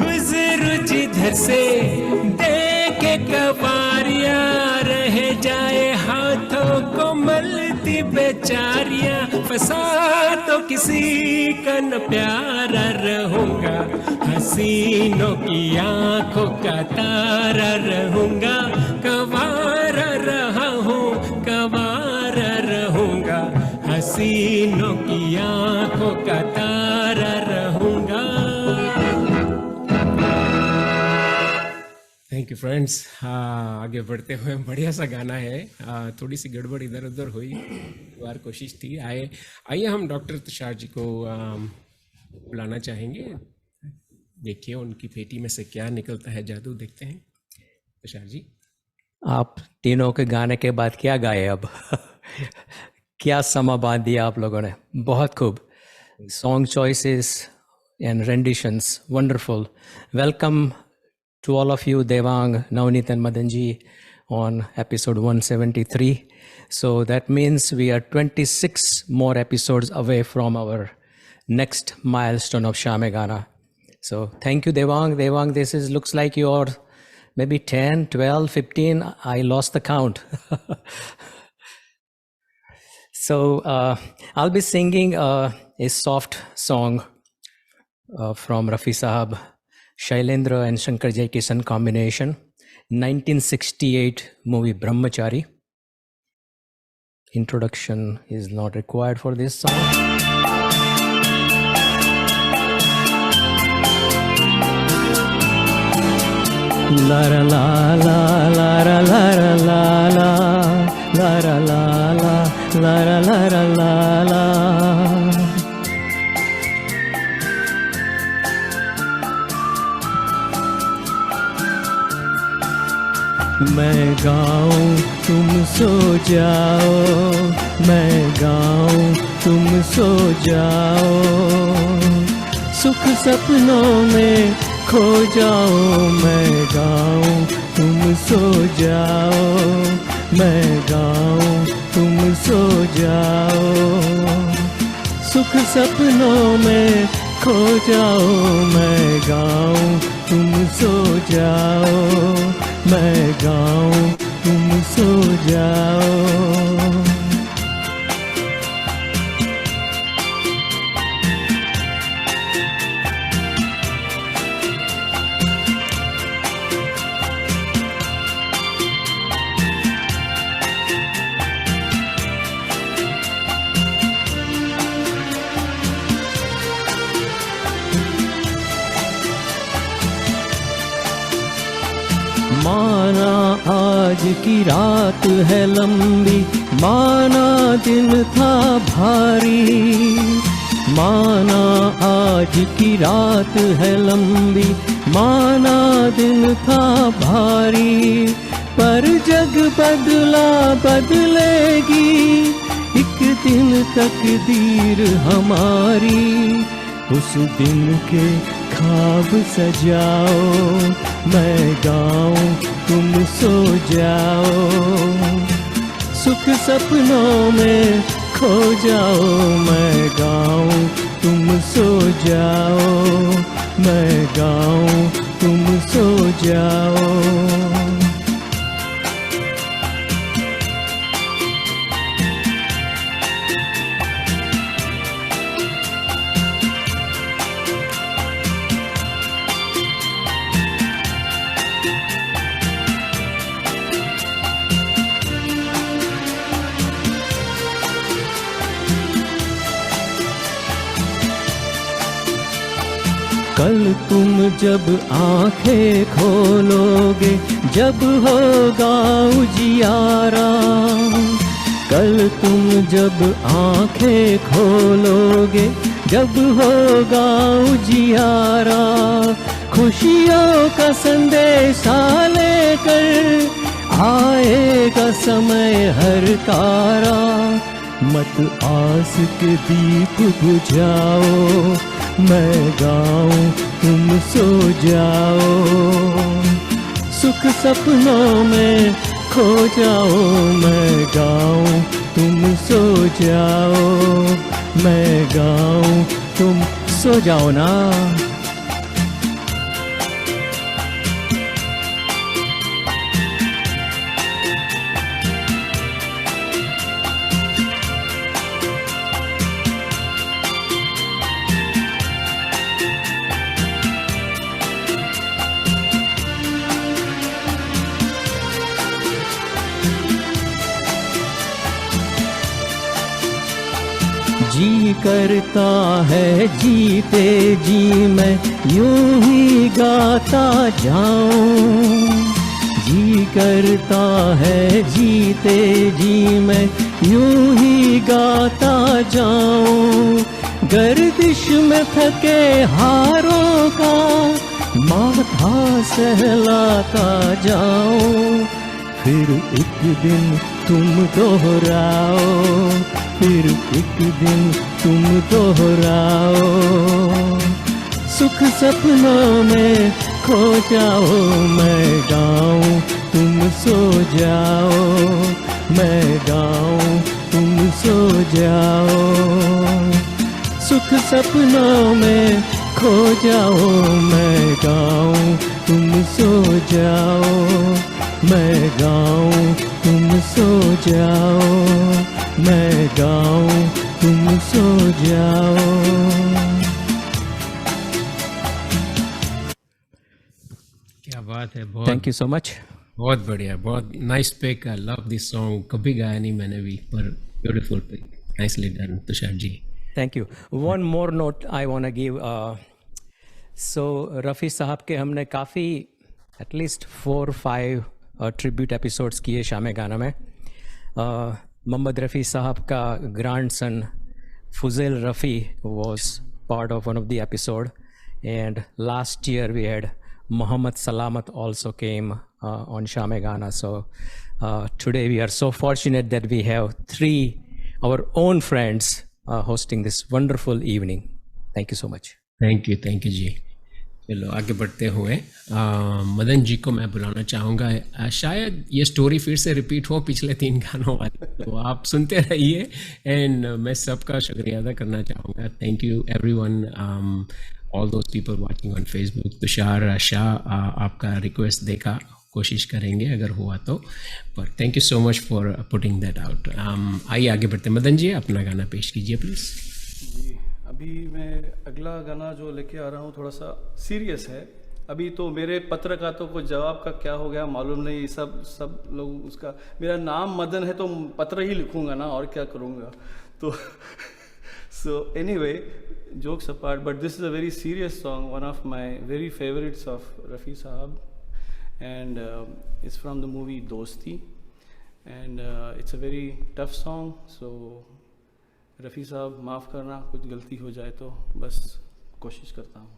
गुजरू जिधर से देखे कबारिया, रह जाए हाथों को मलती बेचारिया। फंसा तो किसी का न प्यारा रहूंगा, हसीनों की आंखों का तारा रहूंगा। कवारा रहा हूँ, कवारा रहूंगा, हसीनों की आंखों का तारा रहूंगा। Thank you friends. आगे बढ़ते हुए बढ़िया सा गाना है। थोड़ी सी गड़बड़ इधर उधर हुई, बार कोशिश थी। आइए हम डॉक्टर तुषार जी को बुलाना चाहेंगे। देखिए उनकी पेटी में से क्या निकलता है जादू, देखते हैं। तुषार जी, आप तीनों के गाने के बाद क्या गाए अब? क्या समा बांध दिया आप लोगों ने, बहुत खूब। Song choices and renditions, wonderful. Welcome to all of you, Devang, Navneet and Madan ji, on episode 173. So that means we are 26 more episodes away from our next milestone of Shamegana. So thank you, Devang. Devang, this is looks like you're maybe 10, 12, 15. I lost the count. So I'll be singing a soft song from Rafi Sahab, Shailendra and Shankar Jaikishan combination, 1968 movie Brahmachari. Introduction is not required for this song. La la la la la la la la la la la la la la la la la. मैं गाऊं तुम सो जाओ, मैं गाऊं तुम सो जाओ, सुख सपनों में खो जाओ। मैं गाऊं तुम सो जाओ, मैं गाऊं तुम सो जाओ, सुख सपनों में खो जाओ। मैं गाऊं तुम सो जाओ, मैं गाऊं तुम सो जाओ। माना आज की रात है लंबी, माना दिन था भारी, माना आज की रात है लंबी, माना दिन था भारी, पर जग बदला बदलेगी एक दिन तकदीर हमारी उस दिन के ख्वाब सजाओ, मैं गाऊं तुम सो जाओ, सुख सपनों में खो जाओ, मैं गाऊं तुम सो जाओ, मैं गाऊं तुम सो जाओ। कल तुम जब आंखें खोलोगे, जब होगा उजियारा, कल तुम जब आंखें खोलोगे, जब होगा उजियारा, खुशियों का संदेशा लेकर आएगा समय हर कारा, मत आस के दीप बुझाओ, मैं गाऊं तुम सो जाओ, सुख सपनों में खो जाओ, मैं गाऊं तुम सो जाओ, मैं गाऊं तुम सो जाओ ना। जी करता है जीते जी मैं यूं ही गाता जाऊं, जी करता है जीते जी मैं यूं ही गाता जाऊं, गर्दिश में थके हारों का माथा सहलाता जाऊं, फिर एक दिन तुम दोहराओ, फिर एक दिन तुम दोहराओ, सुख सपनों में खो जाओ, मैं गाऊं तुम सो जाओ, मैं गाऊं तुम सो जाओ, सुख सपनों में खो जाओ, मैं गाऊं तुम सो जाओ, मैं गाऊं तुम सो जाओ, मैं गाऊं तुम सो जाओ। क्या बात है, बहुत थैंक यू सो मच। बहुत बढ़िया, बहुत nice pic. I love this song, कभी गाया नहीं मैंने भी, पर beautiful pic, nicely done Tushar ji. Thank you. One more note I want to give, so Rafi Sahab के हमने काफ़ी एटलीस्ट 4-5 ट्रिब्यूट एपिसोड्स किए शामे गाना में। मोहम्मद रफ़ी साहब का grandson Fuzail Rafi was part of one of the episode, and last year we had Muhammad Salamat also came on Shame Gana. So today we are so fortunate that we have 3 our own friends hosting this wonderful evening. Thank you so much. Thank you ji. चलो आगे बढ़ते हुए मदन जी को मैं बुलाना चाहूँगा। शायद ये स्टोरी फिर से रिपीट हो पिछले 3 गानों वाली, तो आप सुनते रहिए एंड मैं सबका शुक्रिया अदा करना चाहूँगा। Thank you everyone, all those people watching on Facebook. Tushar Shah, आपका रिक्वेस्ट देखा, कोशिश करेंगे अगर हुआ तो, पर thank you so much for putting that out. आइए आगे बढ़ते। मदन जी अपना गाना पेश कीजिए प्लीज़। जी, अभी मैं अगला गाना जो लेके आ रहा हूँ थोड़ा सा सीरियस है। अभी तो मेरे पत्र का तो कुछ जवाब का क्या हो गया मालूम नहीं, सब लोग उसका, मेरा नाम मदन है तो पत्र ही लिखूंगा ना, और क्या करूँगा तो so anyway, jokes apart, but this is a very serious song, one of my very favourites of Rafi साहब, and it's from the movie Dosti, and it's a very tough song, so Rafi साहब माफ़ करना कुछ गलती हो जाए तो, बस कोशिश करता हूँ।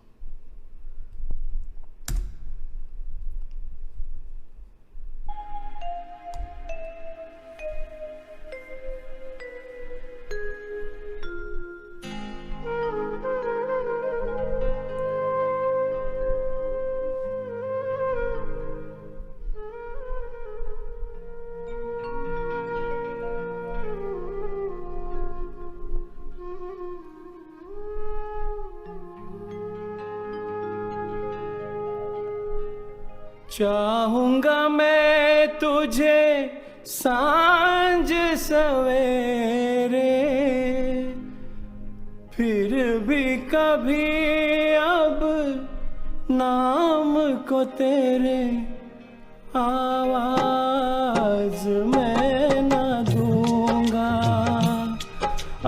चाहूंगा मैं तुझे सांझ सवेरे, फिर भी कभी अब नाम को तेरे आवाज मैं न दूंगा,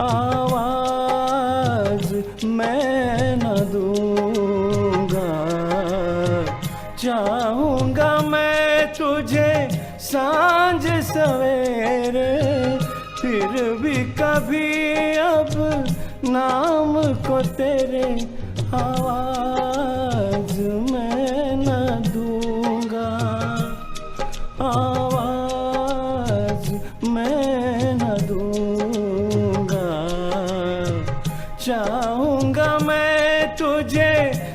आवाज मैं न दूंगा। चाहूंगा मैं तुझे सांझ सवेरे, फिर भी कभी अब नाम को तेरे आवाज मैं न दूंगा, आवाज मैं न दूंगा। चाहूंगा मैं तुझे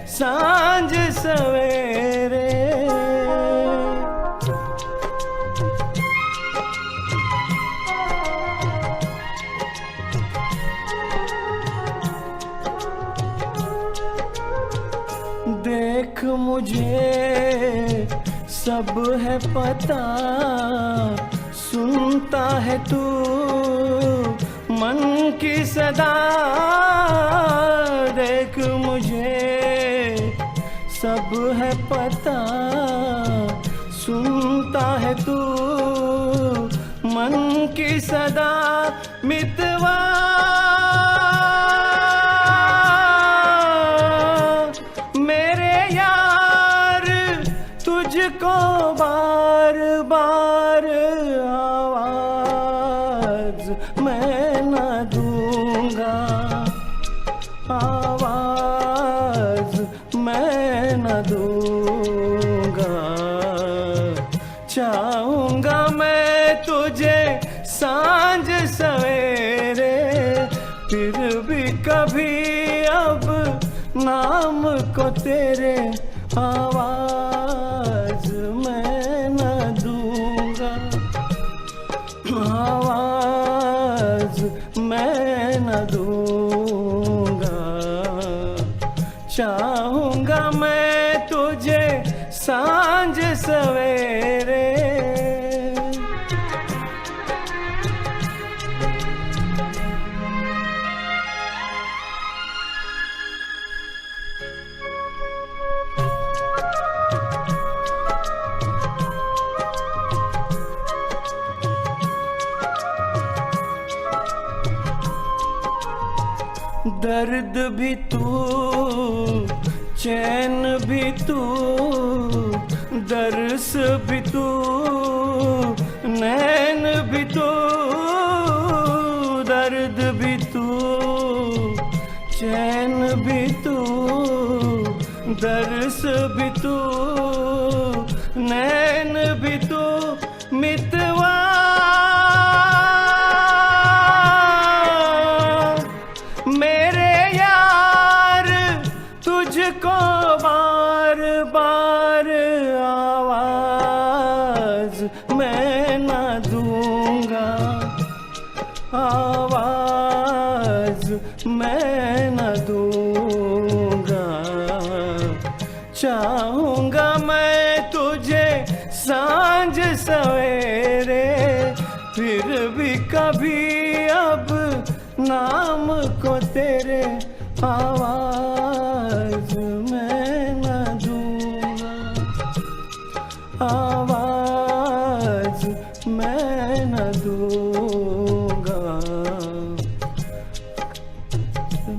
सांझ सवेरे। देख मुझे सब है पता, सुनता है तू मन की सदा। देख मुझे सब है पता, सुनता है तू मन की सदा। मितवा मेरे यार तुझको बार बार आवाज मैं न दूंगा, आवाज मैं न दूंगा। चाहूंगा मैं तुझे सांझ सवेरे, फिर भी कभी अब नाम को तेरे आवाज मैं न दूंगा, आवाज मैं न दूंगा। चाहूंगा मैं तुझे सांझ सवेरे। दर्द भी तू, चैन भी तू, दर्स भी तू, नैन भी तू। दर्द भी तू, चैन भी तू, दर्स भी तू, नैन भी तू। मितवा मेरे यार तुझको बार बार आवाज मैं न दूंगा, आवाज मैं न दूंगा। चाहूंगा मैं तुझे सांझ सवेरे, फिर भी कभी अब नाम को तेरे आवाज मैं न दूंगा, आवाज मैं न दूंगा,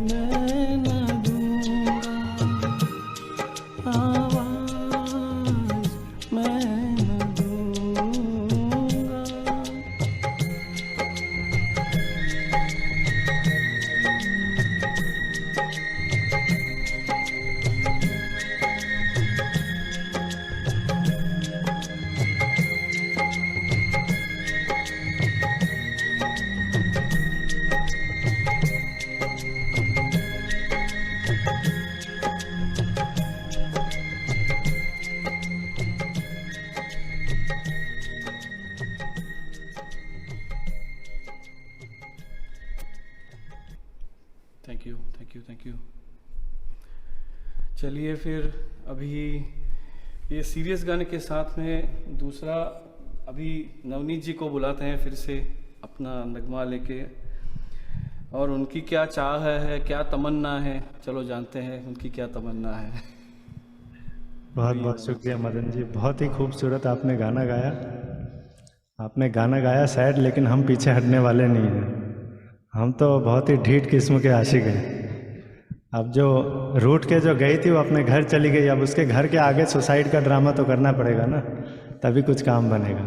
मैं न दूंगा, आवाज मैं न दूंगा। Thank you. चलिए फिर अभी ये सीरियस गाने के साथ में दूसरा अभी नवनीत जी को बुलाते हैं फिर से अपना नगमा लेके, और उनकी क्या चाह है, क्या तमन्ना है, चलो जानते हैं उनकी क्या तमन्ना है। बहुत बहुत शुक्रिया मदन जी, बहुत ही खूबसूरत आपने गाना गाया। आपने गाना गाया सैड, लेकिन हम पीछे हटने वाले नहीं हैं। हम तो बहुत ही ढीठ किस्म के आशिक हैं। अब जो रूठ के जो गई थी वो अपने घर चली गई, अब उसके घर के आगे सुसाइड का ड्रामा तो करना पड़ेगा ना, तभी कुछ काम बनेगा।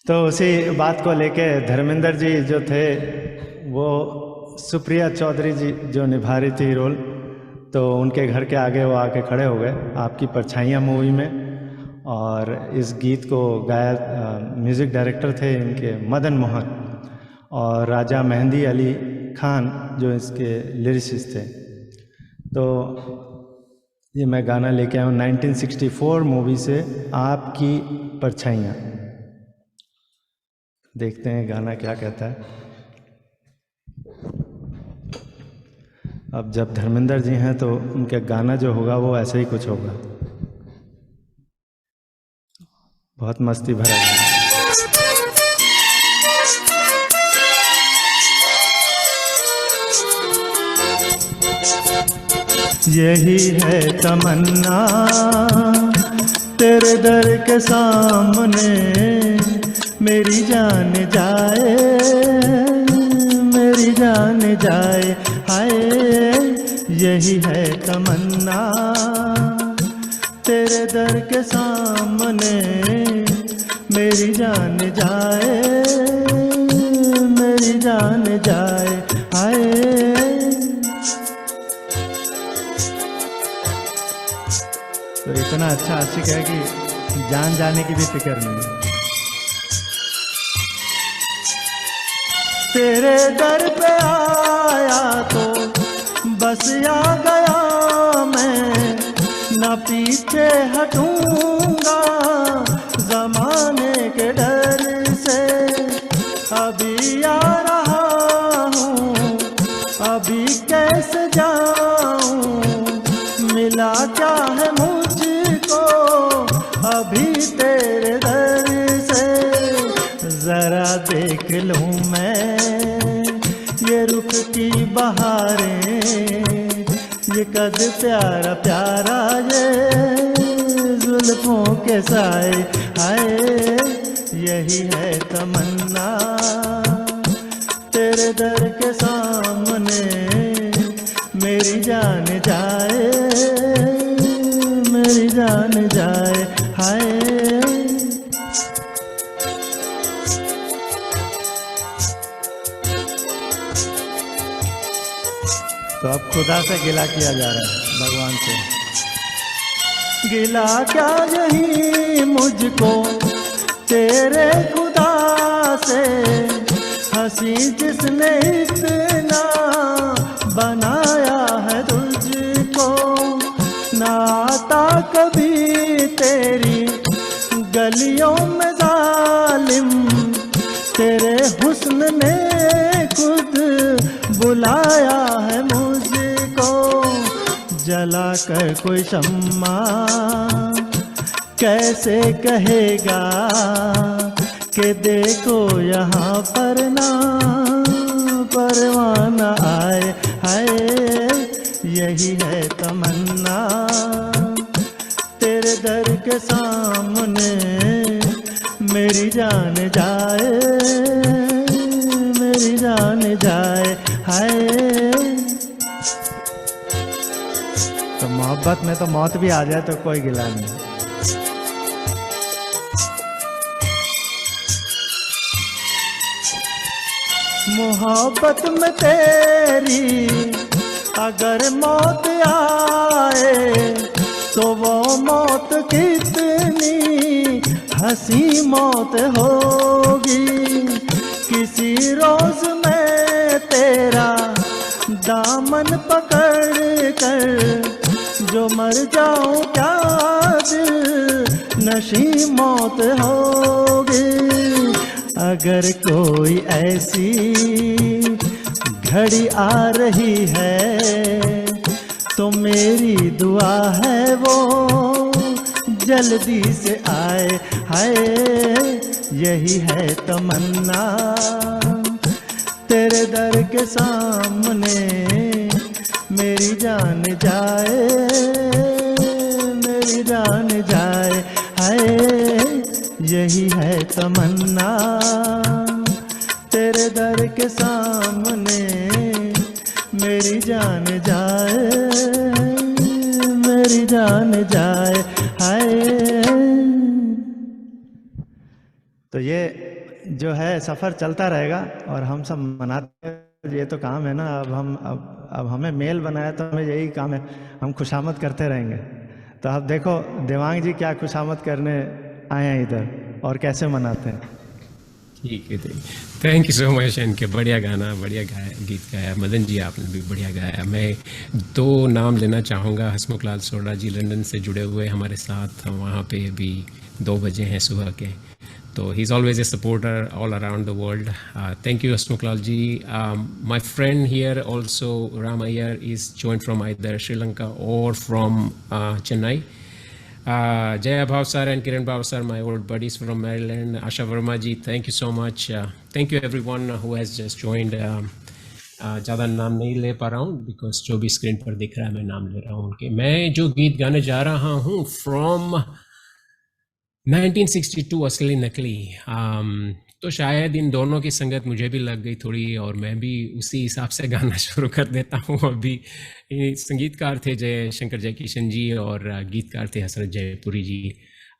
तो उसी बात को लेके धर्मेंद्र जी जो थे वो सुप्रिया चौधरी जी जो निभा रही थी रोल, तो उनके घर के आगे वो आके खड़े हो गए आपकी परछाइयाँ मूवी में। और इस गीत को गाया, म्यूज़िक डायरेक्टर थे इनके मदन मोहन, और राजा मेहंदी अली खान जो इसके लिरिसिस्ट थे। तो ये मैं गाना लेके आया हूँ 1964 मूवी से, आपकी परछाइयाँ। देखते हैं गाना क्या कहता है। अब जब धर्मेंद्र जी हैं तो उनका गाना जो होगा वो ऐसे ही कुछ होगा, बहुत मस्ती भरा गाना। यही है तमन्ना तेरे दर के सामने, मेरी जान जाए, मेरी जान जाए, हाय यही है तमन्ना तेरे दर के सामने, मेरी जान जाए, मेरी जान जाए, हाय। तो इतना अच्छा आशिक है कि जान जाने की भी फिक्र नहीं। तेरे दर पे आया तो बस आ गया मैं, न पीछे हटूंगा जमाने के डर से। अभी आ रहा हूँ, अभी कैसे जाऊँ, मिला क्या है मुझको अभी तेरे दर से। जरा देख लूँ मैं ये रुख की बहारें, ये कद प्यारा प्यारा ये जुल्फों के साए, हाय यही है तमन्ना तेरे दर के सामने, मेरी जान जाए, मेरी जान जाए, हाय। तो अब खुदा से गिला किया जा रहा है, भगवान से। गिला क्या यही मुझको तेरे खुदा से, हंसी जिसने इतना बनाया है तुझको, ना आता कभी तेरी गलियों में जालिम, तेरे हुस्न ने खुद बुलाया है मुझको। जला कर कोई शम्मा कैसे कहेगा कि देखो यहाँ पर ना परवाना आए, हाय यही है तमन्ना तेरे दर के सामने, मेरी जान जाए, मेरी जान जाए, हाय। तो मोहब्बत में तो मौत भी आ जाए तो कोई गिला नहीं। मोहब्बत में तेरी अगर मौत आए तो वो मौत कितनी हंसी मौत होगी। किसी रोज मैं तेरा दामन पकड़ कर जो मर जाऊं क्या दिल नशी मौत होगी। अगर कोई ऐसी घड़ी आ रही है तो मेरी दुआ है वो जल्दी से आए, हाय यही है तमन्ना, तेरे दर के सामने मेरी जान जाए, मेरी जान जाए, हाय यही है तमन्ना, तेरे दर के सामने मेरी जान जाए, मेरी जान जाए, हाय। तो ये जो है सफ़र चलता रहेगा और हम सब मनाते हैं, ये तो काम है ना। अब हमें मेल बनाया तो हमें यही काम है, हम खुशामद करते रहेंगे। तो अब देखो देवांग जी क्या खुशामद करने आए हैं इधर और कैसे मनाते हैं। ठीक है, थैंक यू सो मच इनके, बढ़िया गाना, बढ़िया गीत गाया। मदन जी आपने भी बढ़िया गाया। मैं 2 नाम लेना चाहूँगा। हसमुख लाल सोडा जी लंदन से जुड़े हुए हमारे साथ, वहाँ पे अभी 2 बजे हैं सुबह के, तो he is always a supporter all around the world. Thank you Hasmukh Lal ji. My friend here also Ram Iyer is joined from either Sri Lanka or from Chennai. Jaya Bhav sir and Kiran Bhav sir, my old buddies from Maryland. Asha Verma ji, thank you so much. Thank you everyone who has just joined. ज़्यादा नाम नहीं ले पा रहा हूँ because जो भी screen पर दिख रहा है मैं नाम ले रहा हूँ उनके। मैं जो गीत गाने जा रहा हूँ फ्रॉम 1962 असली नकली, तो शायद इन दोनों की संगत मुझे भी लग गई थोड़ी और मैं भी उसी हिसाब से गाना शुरू कर देता हूँ। अभी संगीतकार थे जय शंकर जयकिशन जी और गीतकार थे हसरत जयपुरी जी।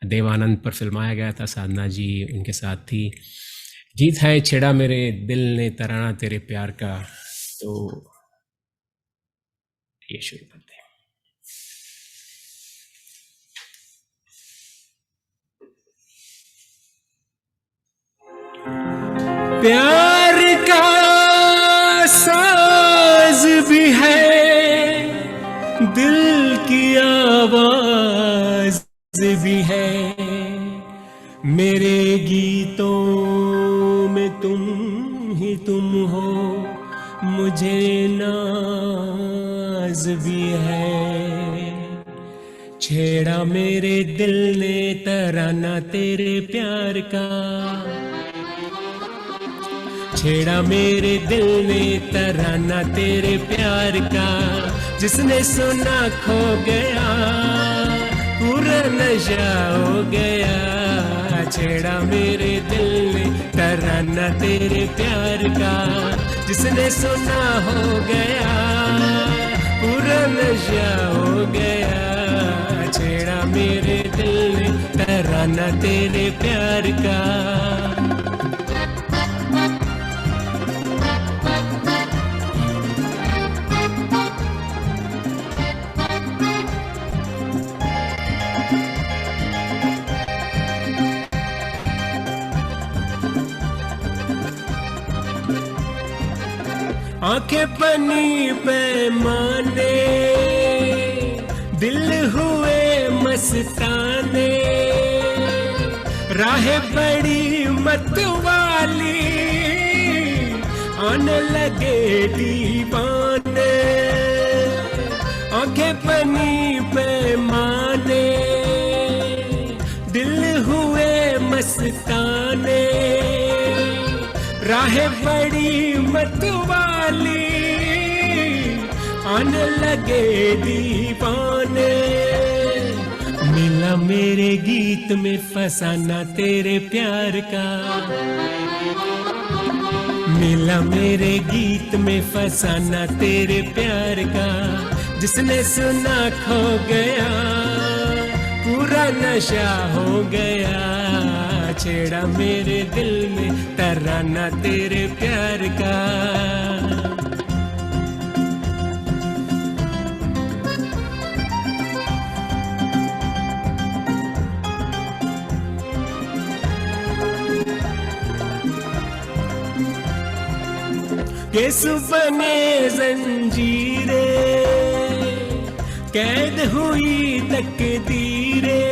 देवानंद पर फिल्माया गया था, साधना जी उनके साथ थी। गीत है छेड़ा मेरे दिल ने तराना तेरे प्यार का, तो ये शुरू करते हैं। प्यार का साज भी है, दिल की आवाज भी है, मेरे गीतों में तुम ही तुम हो, मुझे नाज भी है। छेड़ा मेरे दिल ने तराना तेरे प्यार का, छेड़ा मेरे दिल ने तराना तेरे प्यार का, जिसने सुना खो गया पूरा नशा हो गया। छेड़ा मेरे दिल ने तराना तेरे प्यार का, जिसने सुना हो गया पूरा नशा हो गया। छेड़ा मेरे दिल ने तराना तेरे प्यार का। आंखें पनी पैमाने, दिल हुए मस्ताने, राहें बड़ी मतवाली, आने लगे दीवाने। आंखें पनी पैमाने, दिल हुए मस्ताने, राहें बड़ी मतवाली, आने लगे दीवाने। मिला मेरे गीत में फसाना तेरे प्यार का, मिला मेरे गीत में फसाना तेरे प्यार का, जिसने सुना खो गया पूरा नशा हो गया। छेड़ा मेरे दिल में तराना तेरे प्यार का। केसु बने जंजीरे, कैद हुई तकदीरे,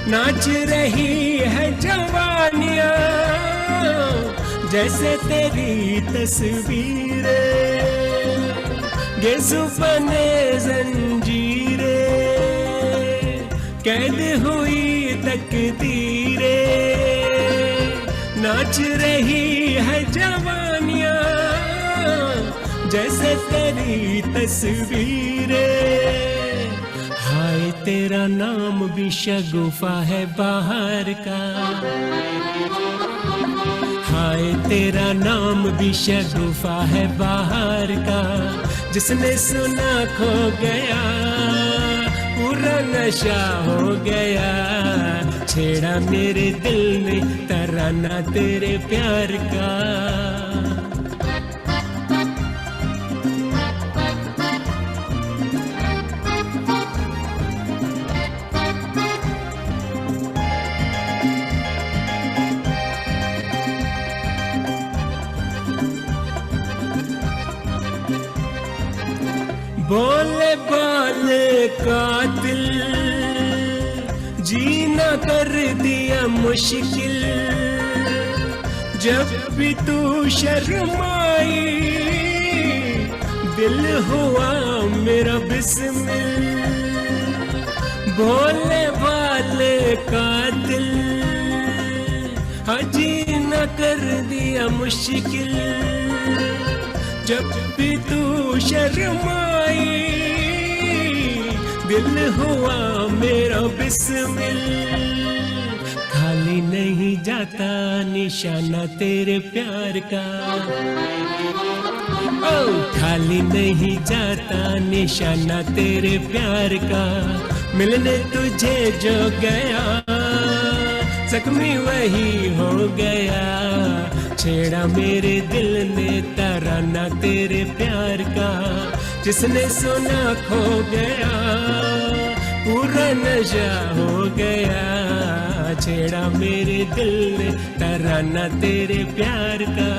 नाच रही है जवानियां जैसे तेरी तस्वीरें। गेसु बने जंजीरे, तकदीरे, नाच रही है जवानियां जैसे तेरी तस्वीरें। हाय तेरा नाम भी शगुफा है बाहर का, हाय तेरा नाम भी शगुफा है बाहर का, जिसने सुना खो गया पूरा नशा हो गया। छेड़ा मेरे दिल ने तराना तेरे प्यार का। बोले बोले कातिल, जीना कर दिया मुश्किल, जब भी तू शर्माई दिल हुआ मेरा बिस्मिल। भोले भाले कातिल, हाँ जीना कर दिया मुश्किल, जब भी तू शर्माई दिल हुआ मेरा बिस्मिल। खाली नहीं जाता निशाना तेरे प्यार का, ओ खाली नहीं जाता निशाना तेरे प्यार का। मिलने तुझे जो गया जख्मी वही हो गया। छेड़ा मेरे दिल ने तराना तेरे प्यार का, जिसने सुना खो गया पूरा नशा हो गया। छेड़ा मेरे दिल ने तराना तेरे प्यार का।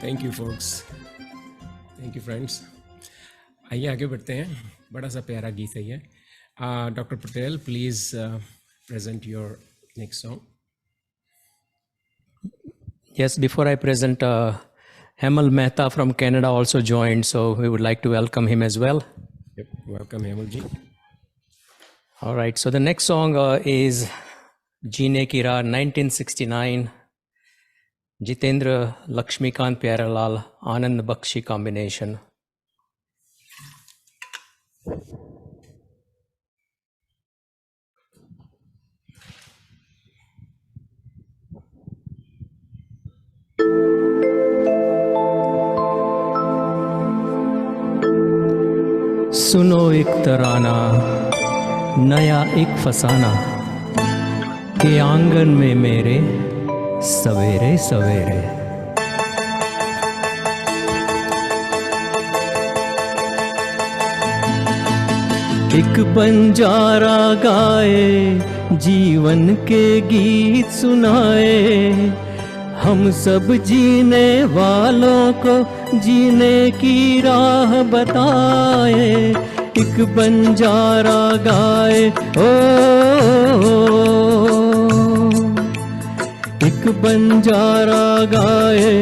Thank you focus, thank you friends. आइए आगे बढ़ते हैं, बड़ा सा प्यारा गीत है ये। Doctor Patel please present your next song. Yes, before I present, Hemal Mehta from Canada also joined, so we would like to welcome him as well. Yep, welcome Hemal ji. All right, so the next song is Jeene Ki Raah 1969, Jitendra Lakshmikant Pyarelal Anand Bakshi combination. सुनो एक तराना नया एक फसाना, के आंगन में मेरे सवेरे सवेरे। एक बंजारा गाए जीवन के गीत सुनाए, हम सब जीने वालों को जीने की राह बताए। एक बंजारा गाए ओ, एक बंजारा गाए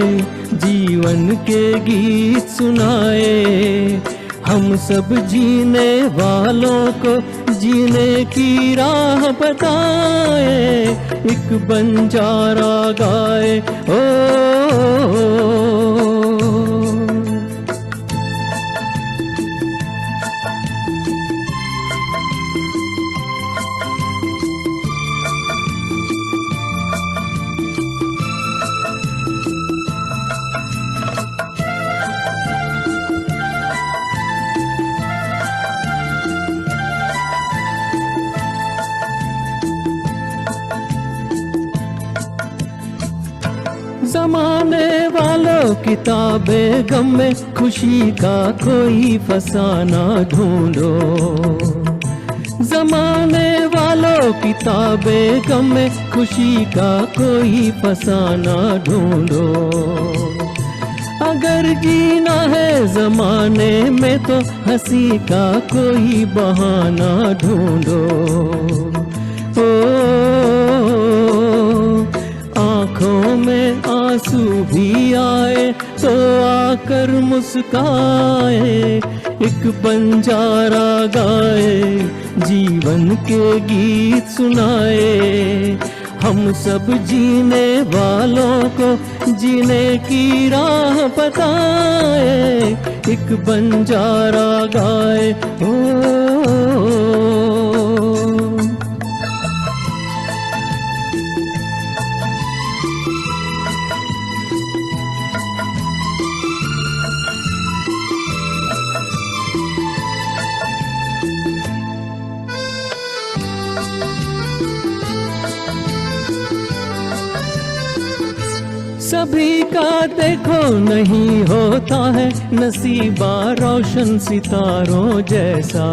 जीवन के गीत सुनाए, हम सब जीने वालों को जीने की राह बताए। एक बंजारा गाए ओ, जमाने वालों किताबें गम में खुशी का कोई फसाना ढूंढो। जमाने वालों किताबें गम में खुशी का कोई फसाना ढूंढो। अगर जीना है जमाने में तो हंसी का कोई बहाना ढूंढो। ओ आँखों में आंसू भी आए तो आकर मुस्काए, एक बंजारा गाए, जीवन के गीत सुनाए। हम सब जीने वालों को जीने की राह बताए, एक बंजारा गाए ओ। सभी का देखो नहीं होता है नसीबा रोशन सितारों जैसा,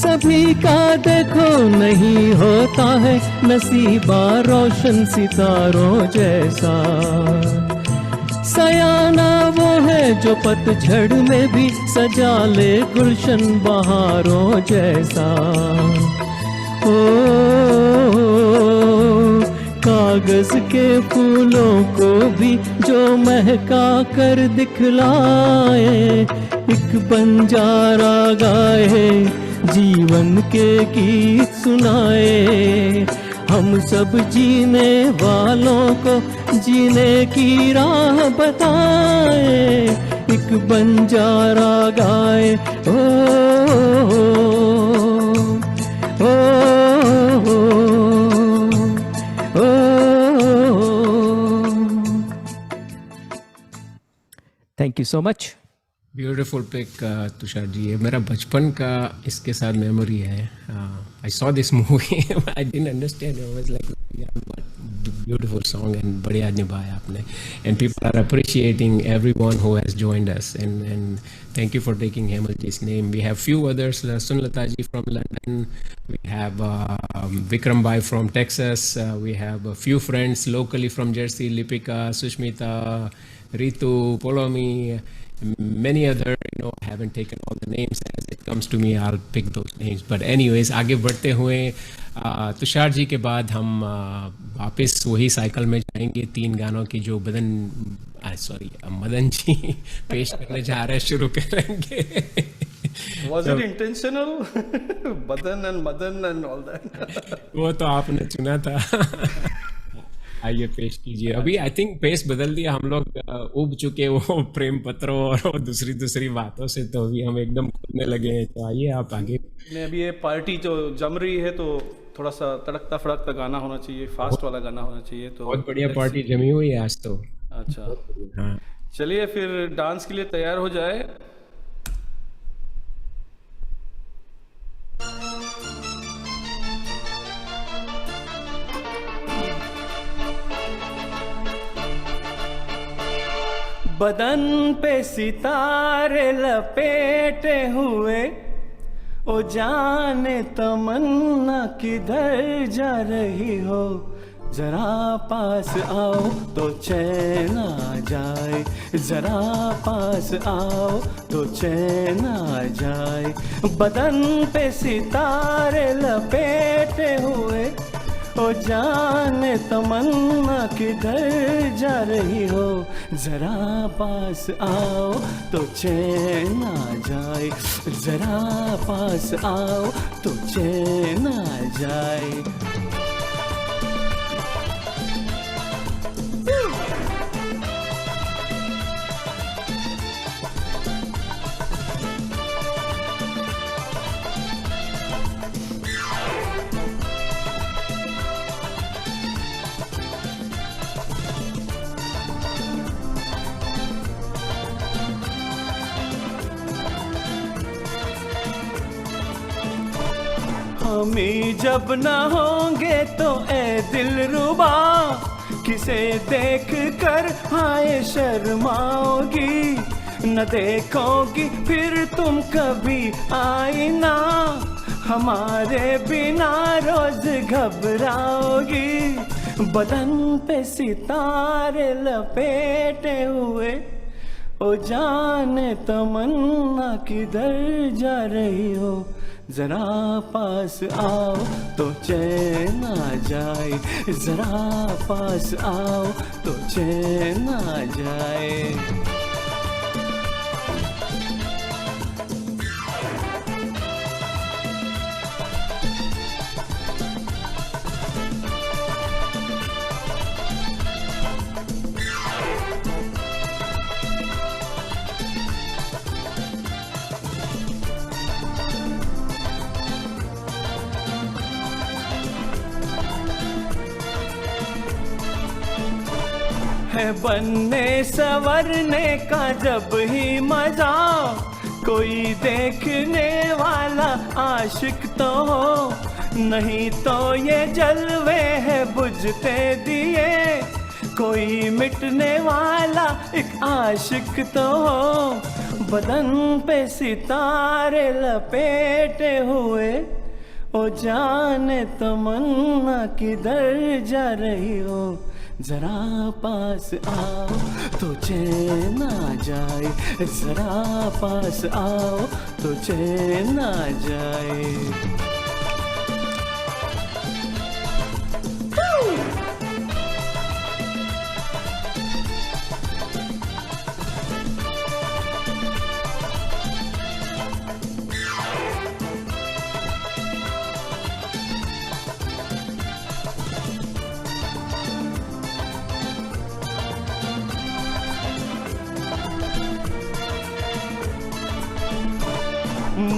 सभी का देखो नहीं होता है नसीबा रोशन सितारों जैसा। सयाना वो है जो पतझड़ में भी सजा ले गुलशन बहारों जैसा। कागज के फूलों को भी जो महका कर दिखलाए, एक बंजारा गाए, जीवन के गीत सुनाए। हम सब जीने वालों को जीने की राह बताए, एक बंजारा गाए thank you so much. Beautiful pic Tushar ji. ये मेरा बचपन का इसके साथ मेमोरी है। I saw this movie, I didn't understand, I was like beautiful song and बढ़िया निभाया आपने। And people are appreciating everyone who has joined us and thank you for taking Hemalji's name. We have few others, Sunlata ji from London, we have Vikram Bhai from Texas, we have a few friends locally from Jersey, Lipika, Sushmita, Ritu, Polomi, many other, I haven't taken all the names. As it comes to me, I'll pick those names. But anyways, आगे बढ़ते हुए तुषार जी के बाद हम वापस वही cycle में जाएंगे। 3 गानों की जो मदन जी पेश करने जा रहे हैं, शुरू करेंगे। Was it intentional? Badan and Madan and all that. वो तो आपने चुना था। आइए पेश कीजिए। अभी आई थिंक पेश बदल दिया, हम लोग उब चुके वो प्रेम पत्रों और दूसरी बातों से, तो अभी हम एकदम कूदने लगे हैं। तो आइए आप आगे। मैं अभी ये पार्टी जो जम रही है तो थोड़ा सा तड़कता फड़कता गाना होना चाहिए, फास्ट वाला गाना होना चाहिए। तो बहुत बढ़िया पार्टी जमी हुई है आज तो। अच्छा हाँ, चलिए फिर डांस के लिए तैयार हो जाए। बदन पे सितारे लपेटे हुए, ओ जाने तमन्ना किधर जा रही हो, जरा पास आओ तो चैन आ जाए, जरा पास आओ तो चैन आ जाए। बदन पे सितारे लपेटे हुए, ओ जाने तमन्ना किधर जा रही हो, जरा पास आओ तो चैन आ जाए, जरा पास आओ तो चैन आ जाए। हमी जब न होंगे तो ए दिलरुबा, किसे देख कर हाय शर्माओगी, न देखोगी फिर तुम कभी आईना, हमारे बिना रोज घबराओगी। बदन पे सितारे लपेटे हुए, ओ जाने तमन्ना किधर जा रही हो, जरा पास आओ तो चैन आ जाए, जरा पास आओ तो चैन आ जाए। है बनने संवरने का जब ही मजा, कोई देखने वाला आशिक तो हो, नहीं तो ये जलवे है बुझते दिए, कोई मिटने वाला एक आशिक तो हो। बदन पे सितारे लपेटे हुए, ओ जाने तमन्ना किधर जा रही हो, जरा पास आओ तो चैन आ जाए, जरा पास आओ तो चैन आ जाए।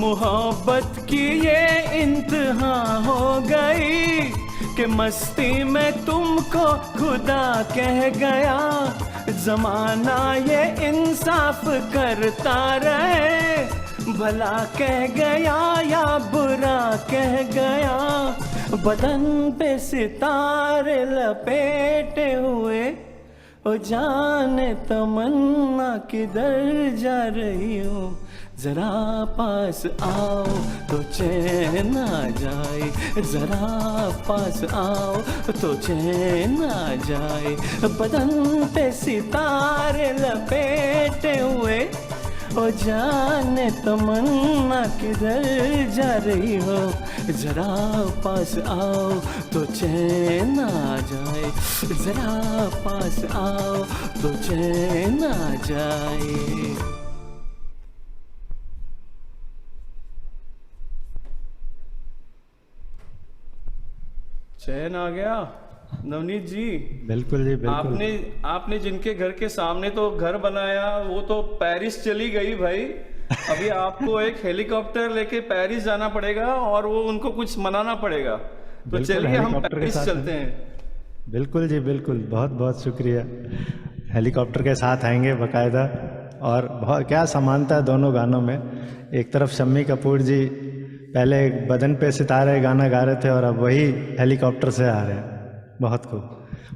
मोहब्बत की ये इंतहा हो गई कि मस्ती में तुमको खुदा कह गया, जमाना ये इंसाफ करता रहे, भला कह गया या बुरा कह गया। बदन पे सितारे लपेटे हुए, ओ जाने तमन्ना किधर जा रही हो, जरा पास आओ तो चैन आ जाए, जरा पास आओ तो चैन आ जाए। बदन पे सितारे लपेटे हुए, ओ जाने तमन्ना किधर जा रही हो, जरा पास आओ तो चैन आ जाए, जरा पास आओ तो चैन आ जाए। चैन आ गया नवनीत जी। बिल्कुल जी, बिल्कुल। आपने जिनके घर के सामने तो घर बनाया, वो तो पेरिस चली गई भाई। अभी आपको एक हेलीकॉप्टर लेके पेरिस जाना पड़ेगा और वो उनको कुछ मनाना पड़ेगा। तो चलिए हम पेरिस चलते हैं। बिल्कुल जी, बिल्कुल। बहुत बहुत शुक्रिया। हेलीकॉप्टर के साथ आएंगे बाकायदा। और बहुत क्या समानता है दोनों गानों में। एक तरफ शम्मी कपूर जी पहले बदन पे सितारे गाना गा रहे थे और अब वही हेलीकॉप्टर से आ रहे हैं।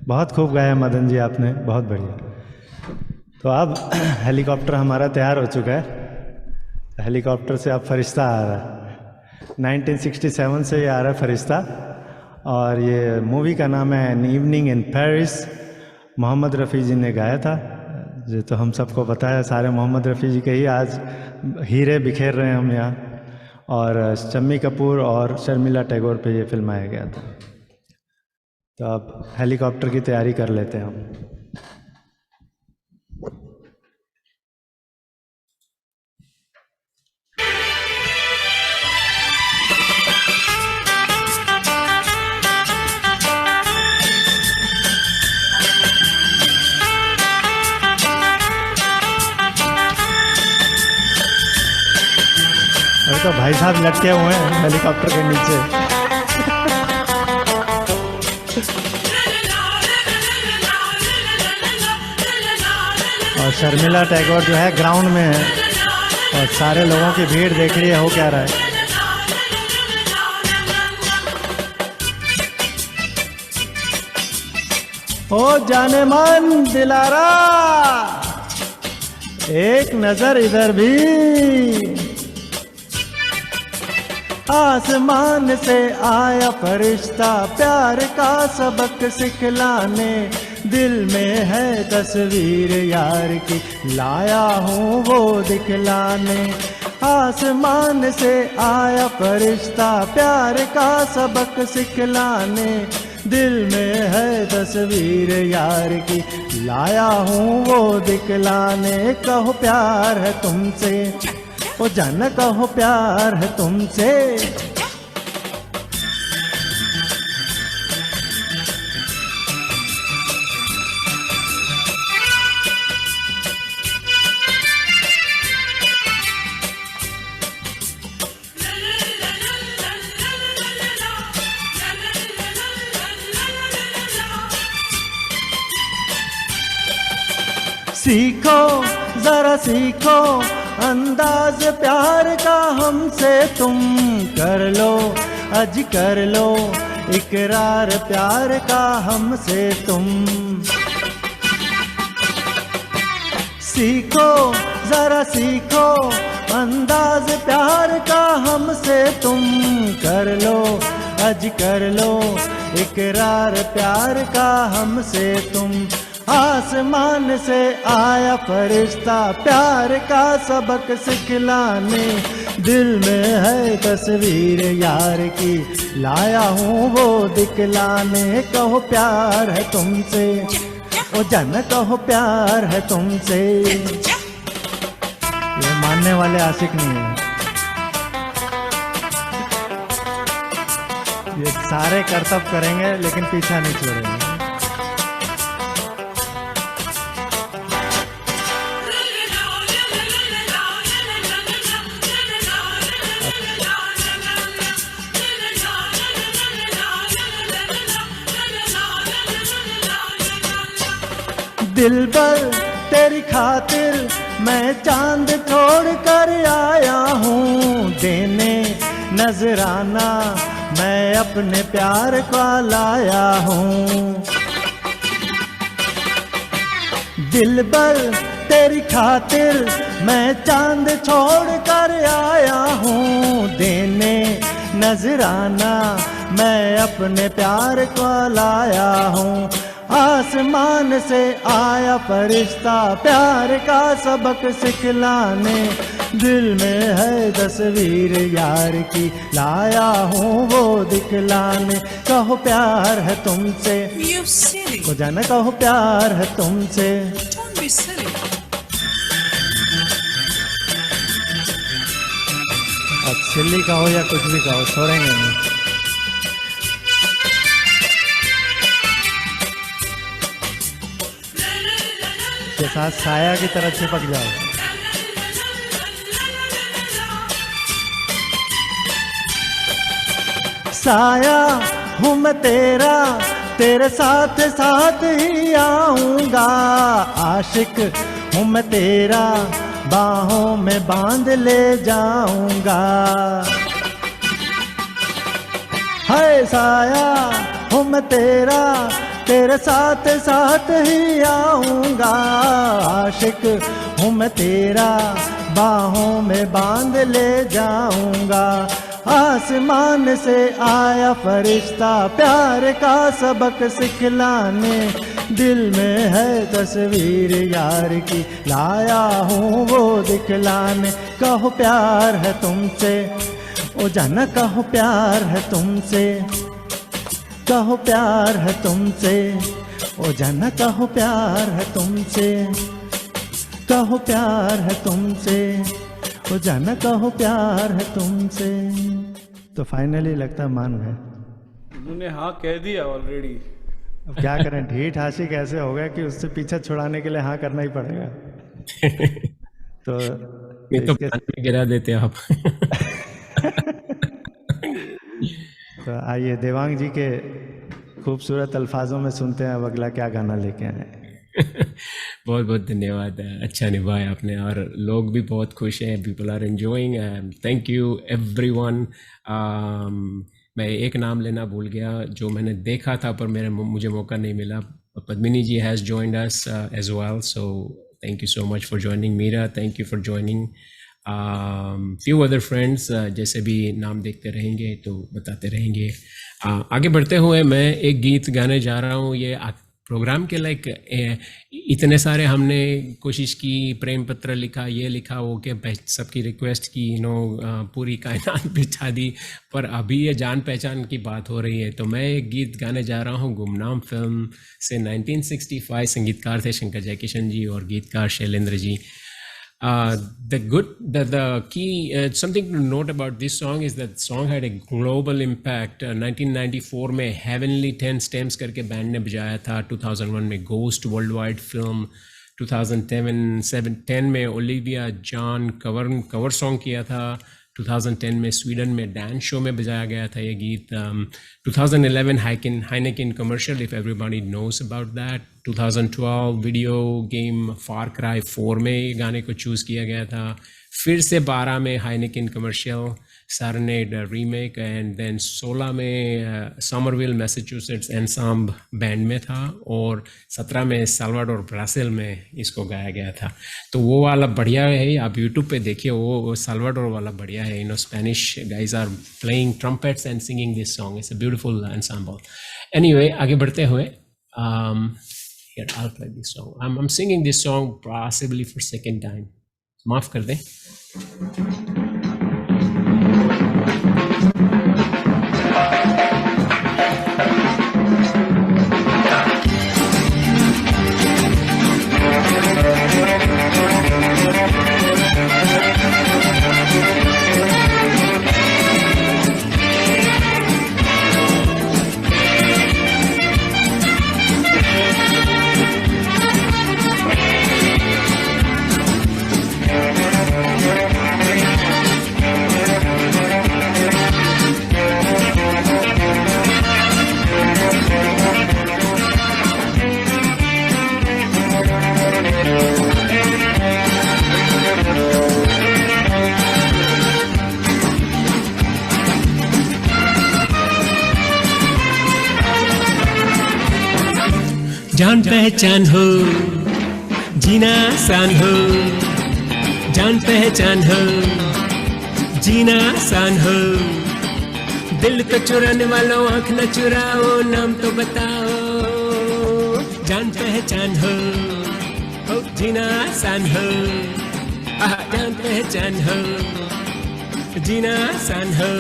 बहुत खूब गाया मदन जी आपने, बहुत बढ़िया। तो अब हेलीकॉप्टर हमारा तैयार हो चुका है। हेलीकॉप्टर से अब फरिश्ता आ रहा है। 1967 से ये आ रहा है फरिश्ता। और ये मूवी का नाम है an evening in Paris. Mohammed Rafi ji ने गाया था। ये तो हम सबको पता है, सारे मोहम्मद रफ़ी जी के ही आज हीरे बिखेर रहे हैं हम यहाँ। और शम्मी कपूर और शर्मिला टैगोर पे ये फिल्माया गया था। तो अब हेलीकॉप्टर की तैयारी कर लेते हैं हम। अरे तो भाई साहब लटके हुए हैं हेलीकॉप्टर के नीचे। और शर्मिला टैगोर जो है ग्राउंड में है और सारे लोगों की भीड़ देख रही है हो क्या रहा है। ओ जाने मन दिलारा, एक नजर इधर भी। आसमान से आया फरिश्ता प्यार का सबक सिखलाने, दिल में है तस्वीर यार की लाया हूँ वो दिखलाने। आसमान से आया फरिश्ता प्यार का सबक सिखलाने, दिल में है तस्वीर यार की लाया हूँ वो दिखलाने। कहो प्यार है तुमसे, ओ जान कहो प्यार है तुमसे। सीखो जरा सीखो अंदाज प्यार का हमसे तुम, कर लो अज कर लो इकरार प्यार का हमसे तुम। सीखो जरा सीखो अंदाज प्यार का हमसे तुम, कर लो अज कर लो इकरार प्यार का हमसे तुम। आसमान से आया फरिश्ता प्यार का सबक सिखलाने, दिल में है तस्वीर यार की लाया हूँ वो दिखलाने। कहो प्यार है तुमसे, ओ जान कहो प्यार है तुमसे। ये मानने वाले आशिक नहीं है, ये सारे करतब करेंगे लेकिन पीछा नहीं छोड़ेंगे। दिल पर तेरी खातिर मैं चांद छोड़ कर आया हूँ देने नजराना, मैं अपने प्यार का लाया हूँ। दिल पर तेरी खातिर मैं चांद छोड़ कर आया हूँ देने नजराना, मैं अपने प्यार का लाया हूँ। आसमान से आया फरिश्ता प्यार का सबक सिखलाने, दिल में है तस्वीर यार की लाया हूँ वो दिखलाने। कहो प्यार है तुमसे, You silly. ओ जाने कहो प्यार है तुमसे। Don't be silly. अब सिल्ली कहो या कुछ भी कहो छोड़ेंगे नहीं। के साथ साया की तरह चिपक जाओ। साया हूँ मैं तेरा, तेरे साथ साथ ही आऊंगा। आशिक हूँ मैं तेरा, बाहों में बांध ले जाऊंगा। है साया हूँ मैं तेरा, तेरे साथ साथ ही आऊंगा। आशिक हूँ मैं तेरा, बाहों में बांध ले जाऊंगा। आसमान से आया फरिश्ता प्यार का सबक सिखलाने, दिल में है तस्वीर यार की लाया हूँ वो दिखलाने। कहो प्यार है तुमसे, ओ जाना कहो प्यार है तुमसे। कहो प्यार है तुमसे, ओ जाना कहो प्यार है तुमसे। कहो प्यार है तुमसे, ओ जाना कहो प्यार है तुमसे। तो फाइनली लगता है मान गए। उन्होंने हाँ कह दिया ऑलरेडी। अब क्या करें, ढीठ आशिक ऐसे हो गया कि उससे पीछा छुड़ाने के लिए हाँ करना ही पड़ेगा। तो ये तो पानी में गिरा देते आप। तो आइए देवांग जी के खूबसूरत अल्फाजों में सुनते हैं अब अगला क्या गाना लेके आए। बहुत बहुत धन्यवाद, अच्छा निभाया आपने और लोग भी बहुत खुश हैं, people are enjoying. Thank you everyone. मैं एक नाम लेना भूल गया जो मैंने देखा था पर मुझे मौका नहीं मिला। Padmini ji has joined us as well, so thank you so much for joining. Meera, thank you for joining. Few other friends, जैसे भी नाम देखते रहेंगे तो बताते रहेंगे। आगे बढ़ते हुए मैं एक गीत गाने जा रहा हूँ। ये प्रोग्राम के लाइक इतने सारे हमने कोशिश की, प्रेम पत्र लिखा, ये लिखा, वो के सबकी रिक्वेस्ट की, पूरी कायनात बिछा दी, पर अभी ये जान पहचान की बात हो रही है। तो मैं एक गीत गाने जा रहा हूँ गुमनाम फिल्म से 1965। संगीतकार थे शंकर जयकिशन जी और गीतकार Shailendra ji. The key something to note about this song is that song had a global impact. 1994 में Heavenly 10 Stems करके बैंड ने बजाया था, 2001 में Ghost वर्ल्डवाइड फिल्म, 2010 में ओलिविया जॉन कवर सॉन्ग किया था, 2010 में स्वीडन में डांस शो में बजाया गया था ये गीत, 2011 Heineken commercial, if everybody knows about that, 2012 video game Far Cry 4 में ये गाने को चूज़ किया गया था, फिर से 12 में हाइनेकेन कमर्शियल सारनेड रीमेक, एंड देन 16 में समरविल मैसेच्यूसेट्स एनसाम्ब बैंड में था, और 17 में साल्वाडोर ब्राज़ील में इसको गाया गया था। तो वो वाला बढ़िया है, आप यूट्यूब पे देखिए, वो साल्वाडोर वाला बढ़िया है। Spanish guys are playing trumpets and singing this song, it's a beautiful ensemble. Anyway, आगे बढ़ते हुए here I'll play this song. I'm singing this song possibly for second time. माफ कर दें। जान पहचान हो, जीना आसान हो, जान पहचान हो, जीना आसान हो, दिल को चुराने वालों आँख न चुराओ, नाम तो बताओ, जान पहचान हो, जीना आसान हो, जान पहचान हो, जीना आसान हो,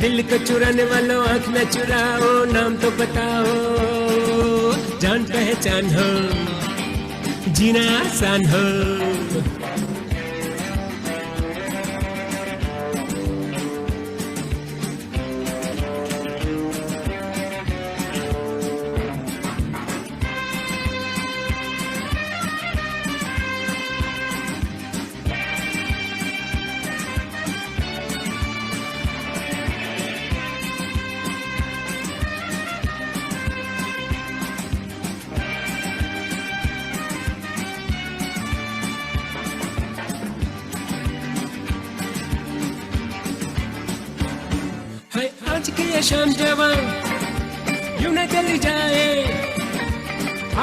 दिल को चुराने वालों आँख न चुराओ, नाम तो बताओ, जान पहचान हो, जीना आसान हो। आज की ये शाम जवान यूं न चली जाए,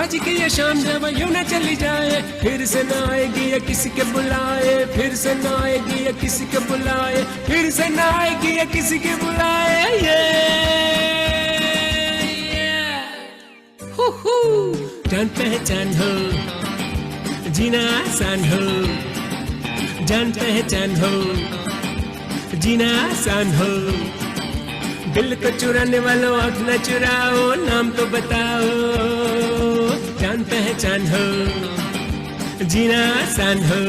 आज की ये शाम जवान यूं न चली जाए, फिर से न आएगी या किसी के बुलाए, फिर से न आएगी या किसी के बुलाए, फिर से न आएगी या किसी के बुलाए, जान पहचान हो, जीना आसान हो, जान पहचान हो, जीना आसान हो, दिल को चुराने वालों आँख न चुराओ, नाम तो बताओ, जान पहचान हो, जीना आसान हो।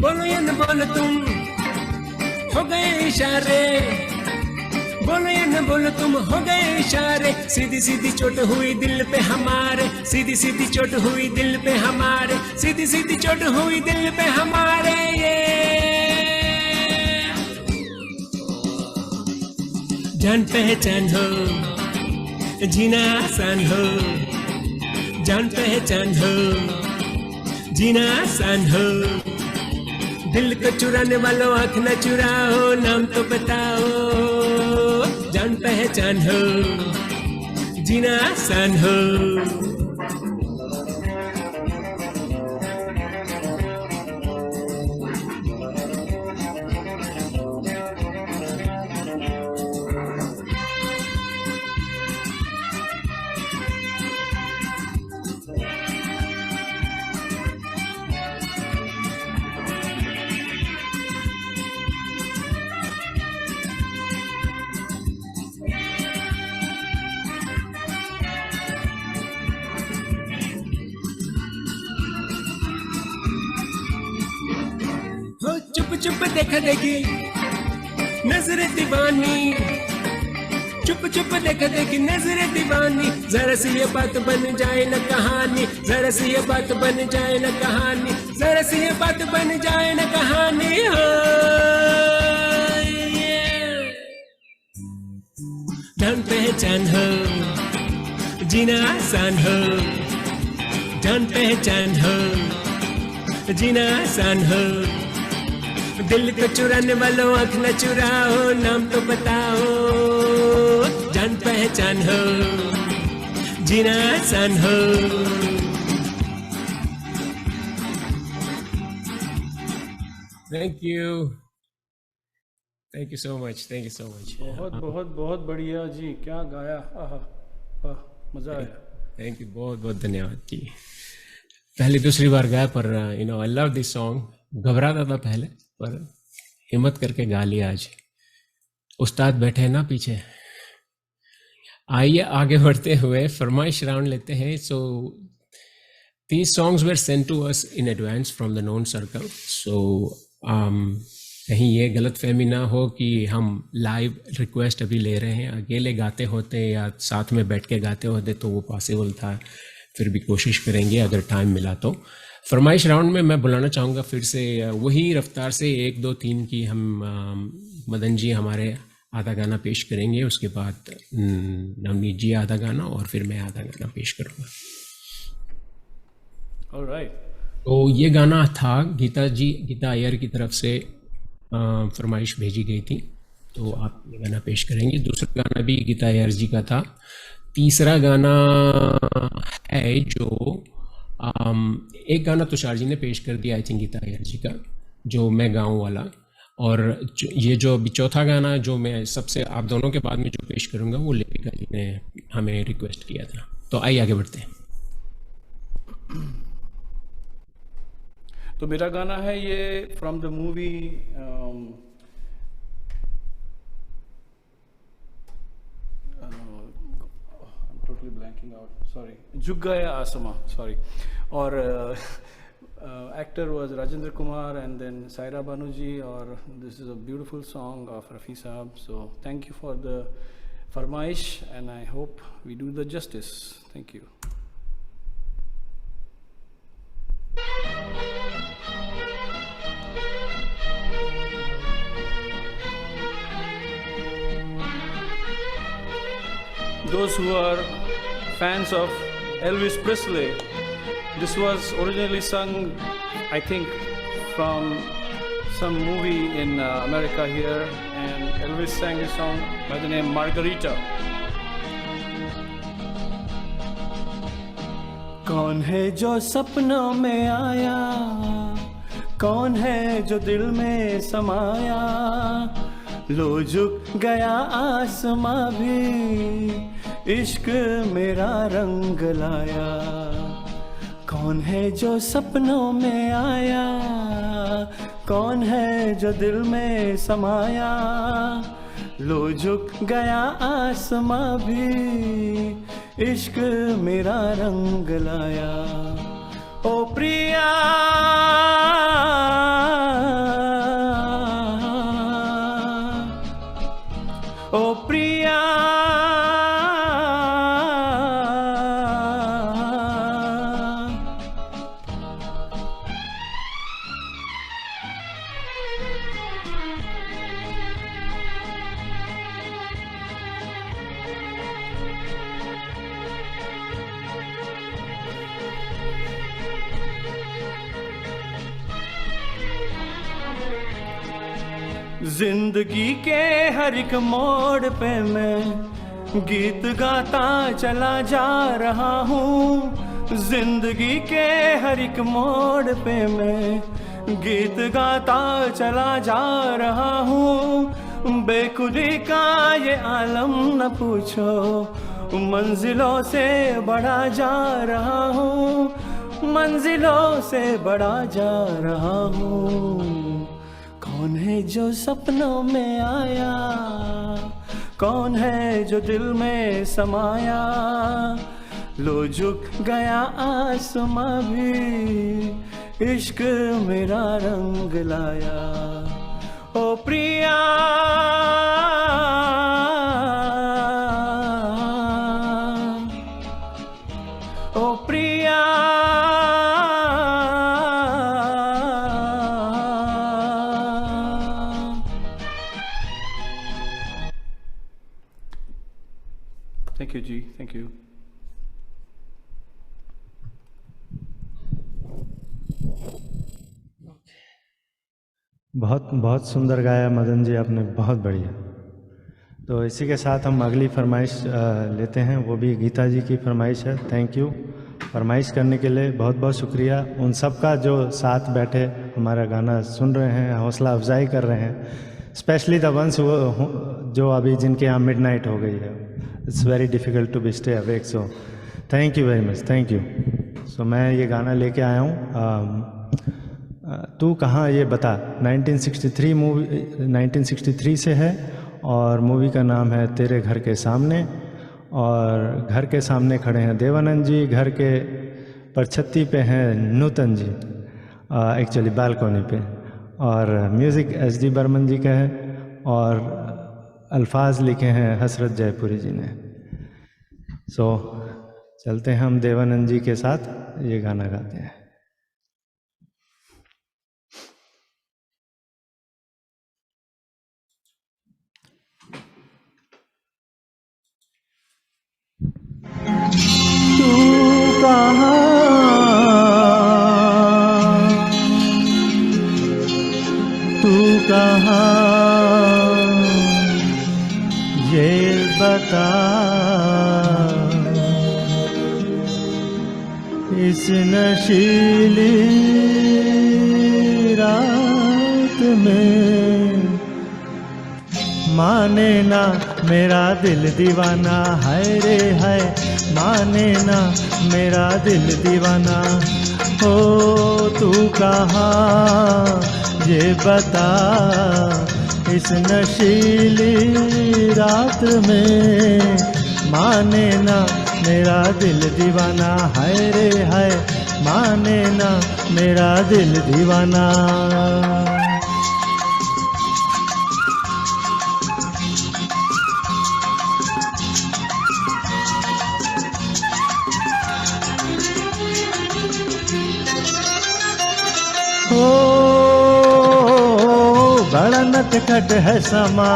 बोलो या न बोलो तुम हो गए इशारे, बोलो या न बोलो तुम हो गए इशारे, सीधी सीधी चोट हुई दिल पे हमारे, सीधी सीधी चोट हुई दिल पे हमारे, सीधी सीधी चोट हुई दिल पे हमारे, ये जान पहचान हो, जीना आसान हो, जान पहचान हो, जीना आसान हो, दिल को चुराने वालों आंख न चुराओ, नाम तो बताओ, जान पहचान हो, जीना आसान हो। चुप चुप देखा देखी नजर दीवानी, चुप चुप देखा देखी नजर दीवानी, जरा सी ये बात बन जाए न कहानी, जरा सी ये बात बन जाए न कहानी, जरा सी ये बात बन जाए न कहानी। जान पहचान हो, जीना आसान हो, जान पहचान हो, जीना आसान हो। दिल को चुराने वालों आंख न चुराओ, नाम तो बताओ, जान पहचान हो, जीना आसान हो। Thank you so much, thank you so much. बहुत बहुत बहुत बढ़िया जी, क्या गाया, आहा, वाह, मजा आया। थैंक यू, बहुत बहुत धन्यवाद जी। पहली दूसरी बार गाया पर आई लव दिस सॉन्ग। घबराता था पहले पर हिम्मत करके गा लिया आज। उस्ताद बैठे हैं ना पीछे। आइए आगे बढ़ते हुए फरमाइश राउंड लेते हैं। सो these songs were sent to us in advance from the known circle. So कहीं ये गलतफहमी ना हो कि हम लाइव रिक्वेस्ट अभी ले रहे हैं। अकेले गाते होते या साथ में बैठ के गाते होते तो वो पॉसिबल था, फिर भी कोशिश करेंगे अगर टाइम मिला तो। फरमाइश राउंड में मैं बुलाना चाहूँगा फिर से वही रफ्तार से 1 2 3 की हम मदन जी हमारे आधा गाना पेश करेंगे, उसके बाद नवनीत जी आधा गाना और फिर मैं आधा गाना पेश करूँगा। ऑलराइट। तो ये गाना था गीता अय्यर की तरफ से फरमाइश भेजी गई थी, तो आप ये गाना पेश करेंगे। दूसरा गाना भी गीता अय्यर जी का था। तीसरा गाना है जो एक गाना तुषार जी ने पेश कर दिया आई थिंक गीता अय्यर जी का, जो मैं गाऊं वाला। और ये जो अभी चौथा गाना जो मैं सबसे आप दोनों के बाद में जो पेश करूंगा वो लिपिका जी ने हमें रिक्वेस्ट किया था। तो आइए आगे बढ़ते हैं। तो मेरा गाना है ये from the movie totally blanking out, sorry, Jug Gaya Asama, sorry. Or actor was Rajendra Kumar and then Saira Banuji, or this is a beautiful song of Rafi Saab. So thank you for the farmaish and I hope we do the justice. Thank you. Those who are fans of Elvis Presley, this was originally sung, I think, from some movie in America here, and Elvis sang a song by the name Margarita. कौन है जो सपनों में आया, कौन है जो दिल में समाया, लो झुक गया आसमां भी इश्क मेरा रंग लाया। कौन है जो सपनों में आया, कौन है जो दिल में समाया, लो झुक गया आसमां भी इश्क मेरा रंग लाया। ओ प्रिया ओ प्रिया जिंदगी के हर एक मोड़ पे मैं गीत गाता चला जा रहा हूँ। जिंदगी के हर एक मोड़ पे मैं गीत गाता चला जा रहा हूँ। बेखुदी का ये आलम न पूछो, मंजिलों से बढ़ा जा रहा हूँ, मंजिलों से बढ़ा जा रहा हूँ। कौन है जो सपनों में आया, कौन है जो दिल में समाया, लो झुक गया आसमां भी इश्क मेरा रंग लाया। ओ प्रिया ओ Priya thank you ji, thank you. बहुत बहुत सुंदर गाया मदन जी आपने, बहुत बढ़िया। तो इसी के साथ हम अगली फरमाइश लेते हैं, वो भी गीता जी की फरमाइश है। थैंक यू फरमाइश करने के लिए, बहुत बहुत शुक्रिया उन सब का जो साथ बैठे हमारा गाना सुन रहे हैं, हौसला अफजाई कर रहे हैं। स्पेशली द वंस जो अभी जिनके यहाँ मिडनाइट हो गई है। It's very difficult to be stay awake, so thank you very much, thank you. So मैं ये गाना लेके आया हूँ, तू कहाँ ये बता। 1963 मूवी, 1963 से है और मूवी का नाम है तेरे घर के सामने। और घर के सामने खड़े हैं देवानंद जी, घर के परछत्ती पे हैं नूतन जी, एक्चुअली बालकोनी पे। और म्यूज़िक SD बर्मन जी का है और अल्फाज लिखे हैं हसरत जयपुरी जी ने। सो चलते हैं हम देवानंद जी के साथ, ये गाना गाते हैं। तू कहाँ, तू कहाँ ये बता, इस नशीली रात में माने ना मेरा दिल दीवाना, है रे है माने ना मेरा दिल दीवाना। हो तू कहाँ ये बता, इस नशीली रात में माने ना मेरा दिल दीवाना, है रे है माने ना मेरा दिल दीवाना। हो बड़ा नटखट है समा,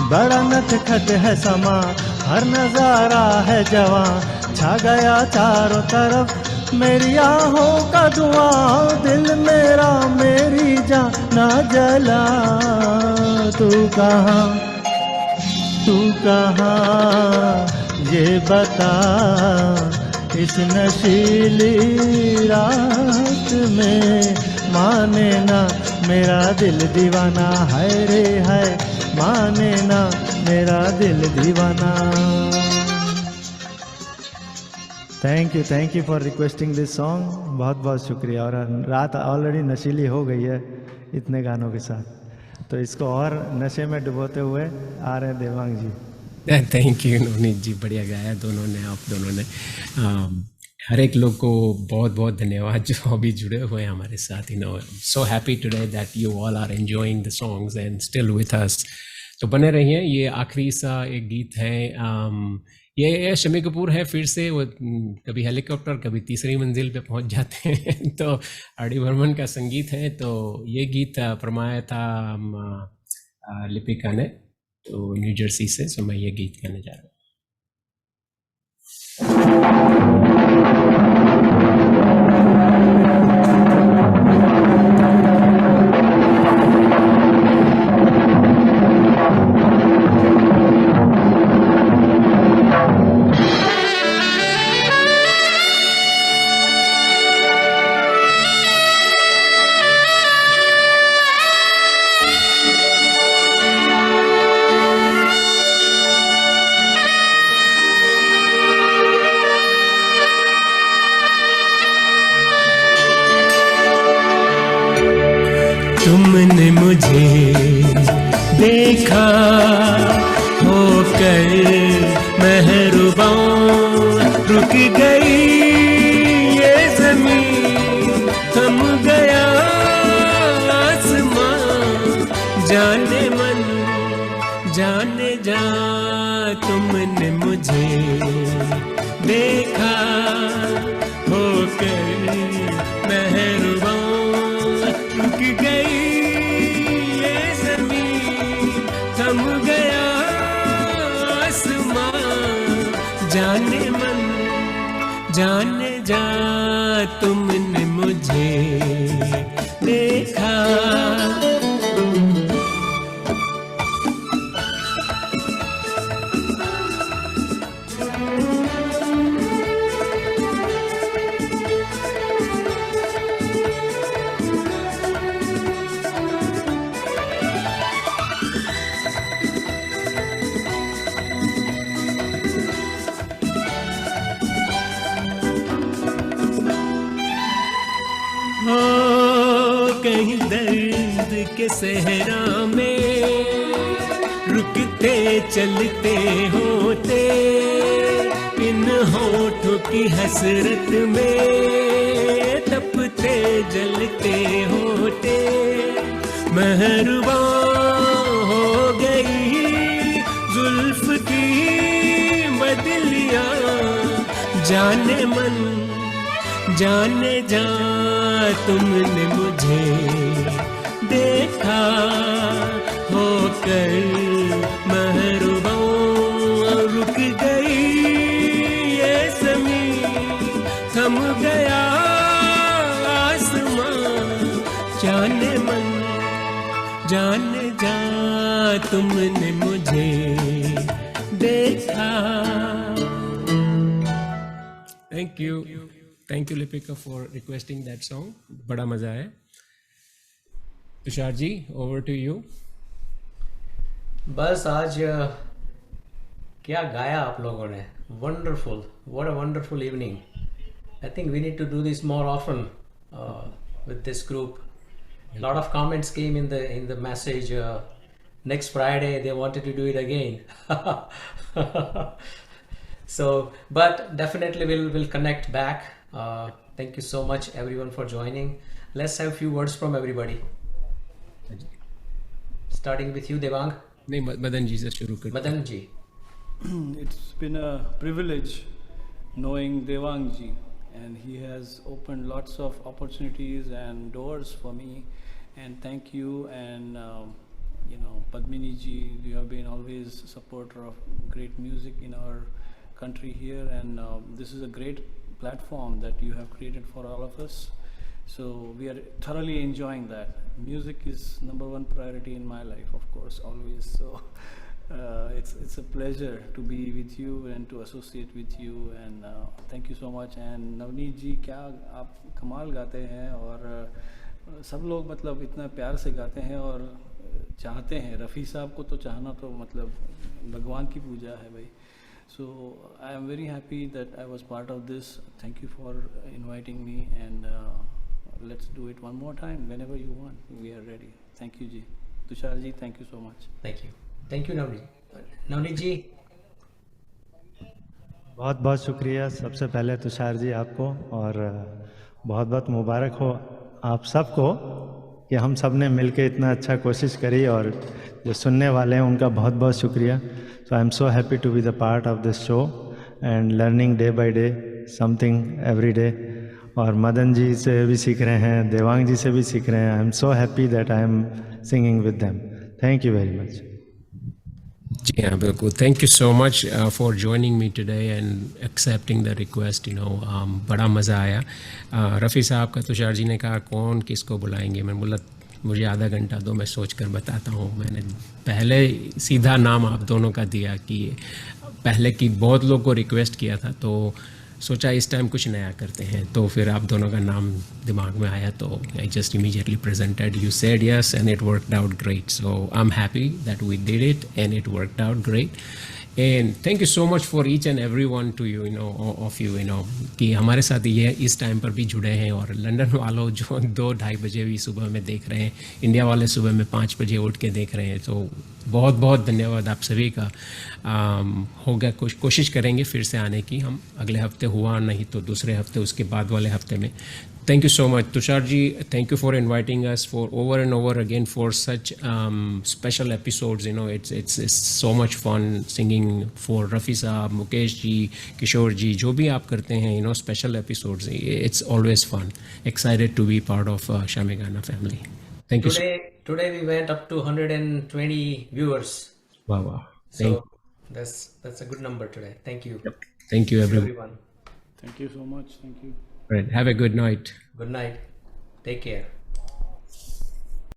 बड़ा नटखट है समा, हर नजारा है जवां, छा गया चारों तरफ मेरी आहों का धुआं, दिल मेरा मेरी जान ना जला। तू कहाँ, तू कहाँ ये बता, इस नशीली रात में माने ना मेरा दिल दीवाना, है रे है माने ना मेरा दिल दीवाना। Thank you for requesting this song, बहुत बहुत शुक्रिया। और रात ऑलरेडी नशीली हो गई है इतने गानों के साथ, तो इसको और नशे में डुबोते हुए आ रहे हैं देवांग जी। थैंक यू नवनीत जी, बढ़िया गाया दोनों ने, आप दोनों ने। हर एक लोग को बहुत बहुत धन्यवाद जो अभी जुड़े हुए हैं हमारे साथ। You know, so happy today that you all are enjoying the songs and still with us. तो बने रहिए। ये आखिरी सा एक गीत है, ये शम्मी कपूर है। फिर से वो कभी हेलीकॉप्टर कभी तीसरी मंजिल पे पहुंच जाते हैं तो आर.डी. बर्मन का संगीत है। तो ये गीत फरमाया था लिपिका ने, तो न्यू जर्सी से। सो मैं ये गीत गाने जा रहा हूँ। देखा होकर मेहरबान रुक गई ये ज़मीन, थम गया आसमां, जाने मन जाने जा तुमने मुझे देखा होकर मेहरबान रुक गई ये ज़मीन, थम गया आसमां, जाने मन जाने जा तुमने मुझे देखा। कहीं दर्द के सहरा में रुकते चलते होते, इन होठों की हसरत में तपते जलते होते, मेहरबान हो गई जुल्फ की बदलियां, जाने मन जाने जा तुमने मुझे देखा होकर मेहरबान रुक गई ये ज़मीन, थम गया आसमां, जाने मन जाने जा तुमने मुझे देखा। Thank you Lipika for requesting that song. बड़ा मजा आया। Tushar ji, over to you. बस आज क्या गाया आप लोगों ने, wonderful, what a wonderful evening. I think we need to do this more often with this group. A lot of comments came in the message. Next Friday they wanted to do it again. So, but definitely we'll connect back. Thank you so much everyone for joining. Let's have a few words from everybody. Starting with you, Devang. नहीं, मदन जी से शुरू कर। Madan ji. It's been a privilege knowing Devang ji, and he has opened lots of opportunities and doors for me. And thank you, and Padmini ji, you have been always a supporter of great music in our country here, and this is a great platform that you have created for all of us. So we are thoroughly enjoying that. Music is number one priority in my life, of course, always. So it's a pleasure to be with you and to associate with you, and thank you so much. And Navneet ji, क्या आप कमाल गाते हैं, और सब लोग मतलब इतना प्यार से गाते हैं और चाहते हैं। रफ़ी साहब को तो चाहना तो मतलब भगवान की पूजा है भाई। So I am very happy that I was part of this. Thank you for inviting me, and let's do it one more time whenever you want. We are ready. Thank you ji. Tushar ji, thank you so much. Thank you Navneet जी। बहुत बहुत शुक्रिया सबसे पहले तुषार जी आपको, और बहुत बहुत मुबारक हो आप सबको कि हम सब ने मिलके इतना अच्छा कोशिश करी, और जो सुनने वाले हैं उनका बहुत बहुत शुक्रिया। So I'm so happy to be the part of this show and learning day by day something every day. और मदन जी से भी सीख रहे हैं, देवांग जी से भी सीख रहे हैं। I am so happy that I am singing with them. Thank you very much. जी हाँ, बिल्कुल। Thank you so much for joining me today and accepting the request. बड़ा मज़ा आया। रफ़ी साहब का तुषार जी ने कहा कौन किसको बुलाएंगे, मैंने बोला मुझे आधा घंटा दो, मैं सोच कर बताता हूँ। मैंने पहले सीधा नाम आप दोनों का दिया कि पहले की बहुत लोग को रिक्वेस्ट किया था, तो सोचा इस टाइम कुछ नया करते हैं, तो फिर आप दोनों का नाम दिमाग में आया, तो I just immediately presented, you said yes and it worked out great. So I am happy that we did it and it worked out great. And thank you so much for each and every one to you of you कि हमारे साथ ये इस time पर भी जुड़े हैं, और लंदन वालों जो 2-2:30 बजे भी सुबह में देख रहे हैं, इंडिया वाले सुबह में 5 बजे उठ के देख रहे हैं, तो बहुत बहुत धन्यवाद आप सभी का। होगा कोशिश करेंगे फिर से आने की, हम अगले हफ्ते हुआ नहीं तो दूसरे हफ्ते, उसके बाद वाले हफ्ते में। Thank you so much, Tushar ji. Thank you for inviting us for over and over again for such special episodes. You know, it's so much fun singing for Rafi Saab, Mukesh ji, Kishore ji. जो भी आप करते हैं, you know, special episodes. It's always fun. Excited to be part of Shamegana family. Thank you. Today we went up to 120 viewers. Wow. So that's a good number today. Thank you. Thank you everyone. Thank you so much. Thank you. Right. Have a good night. Good night. Take care.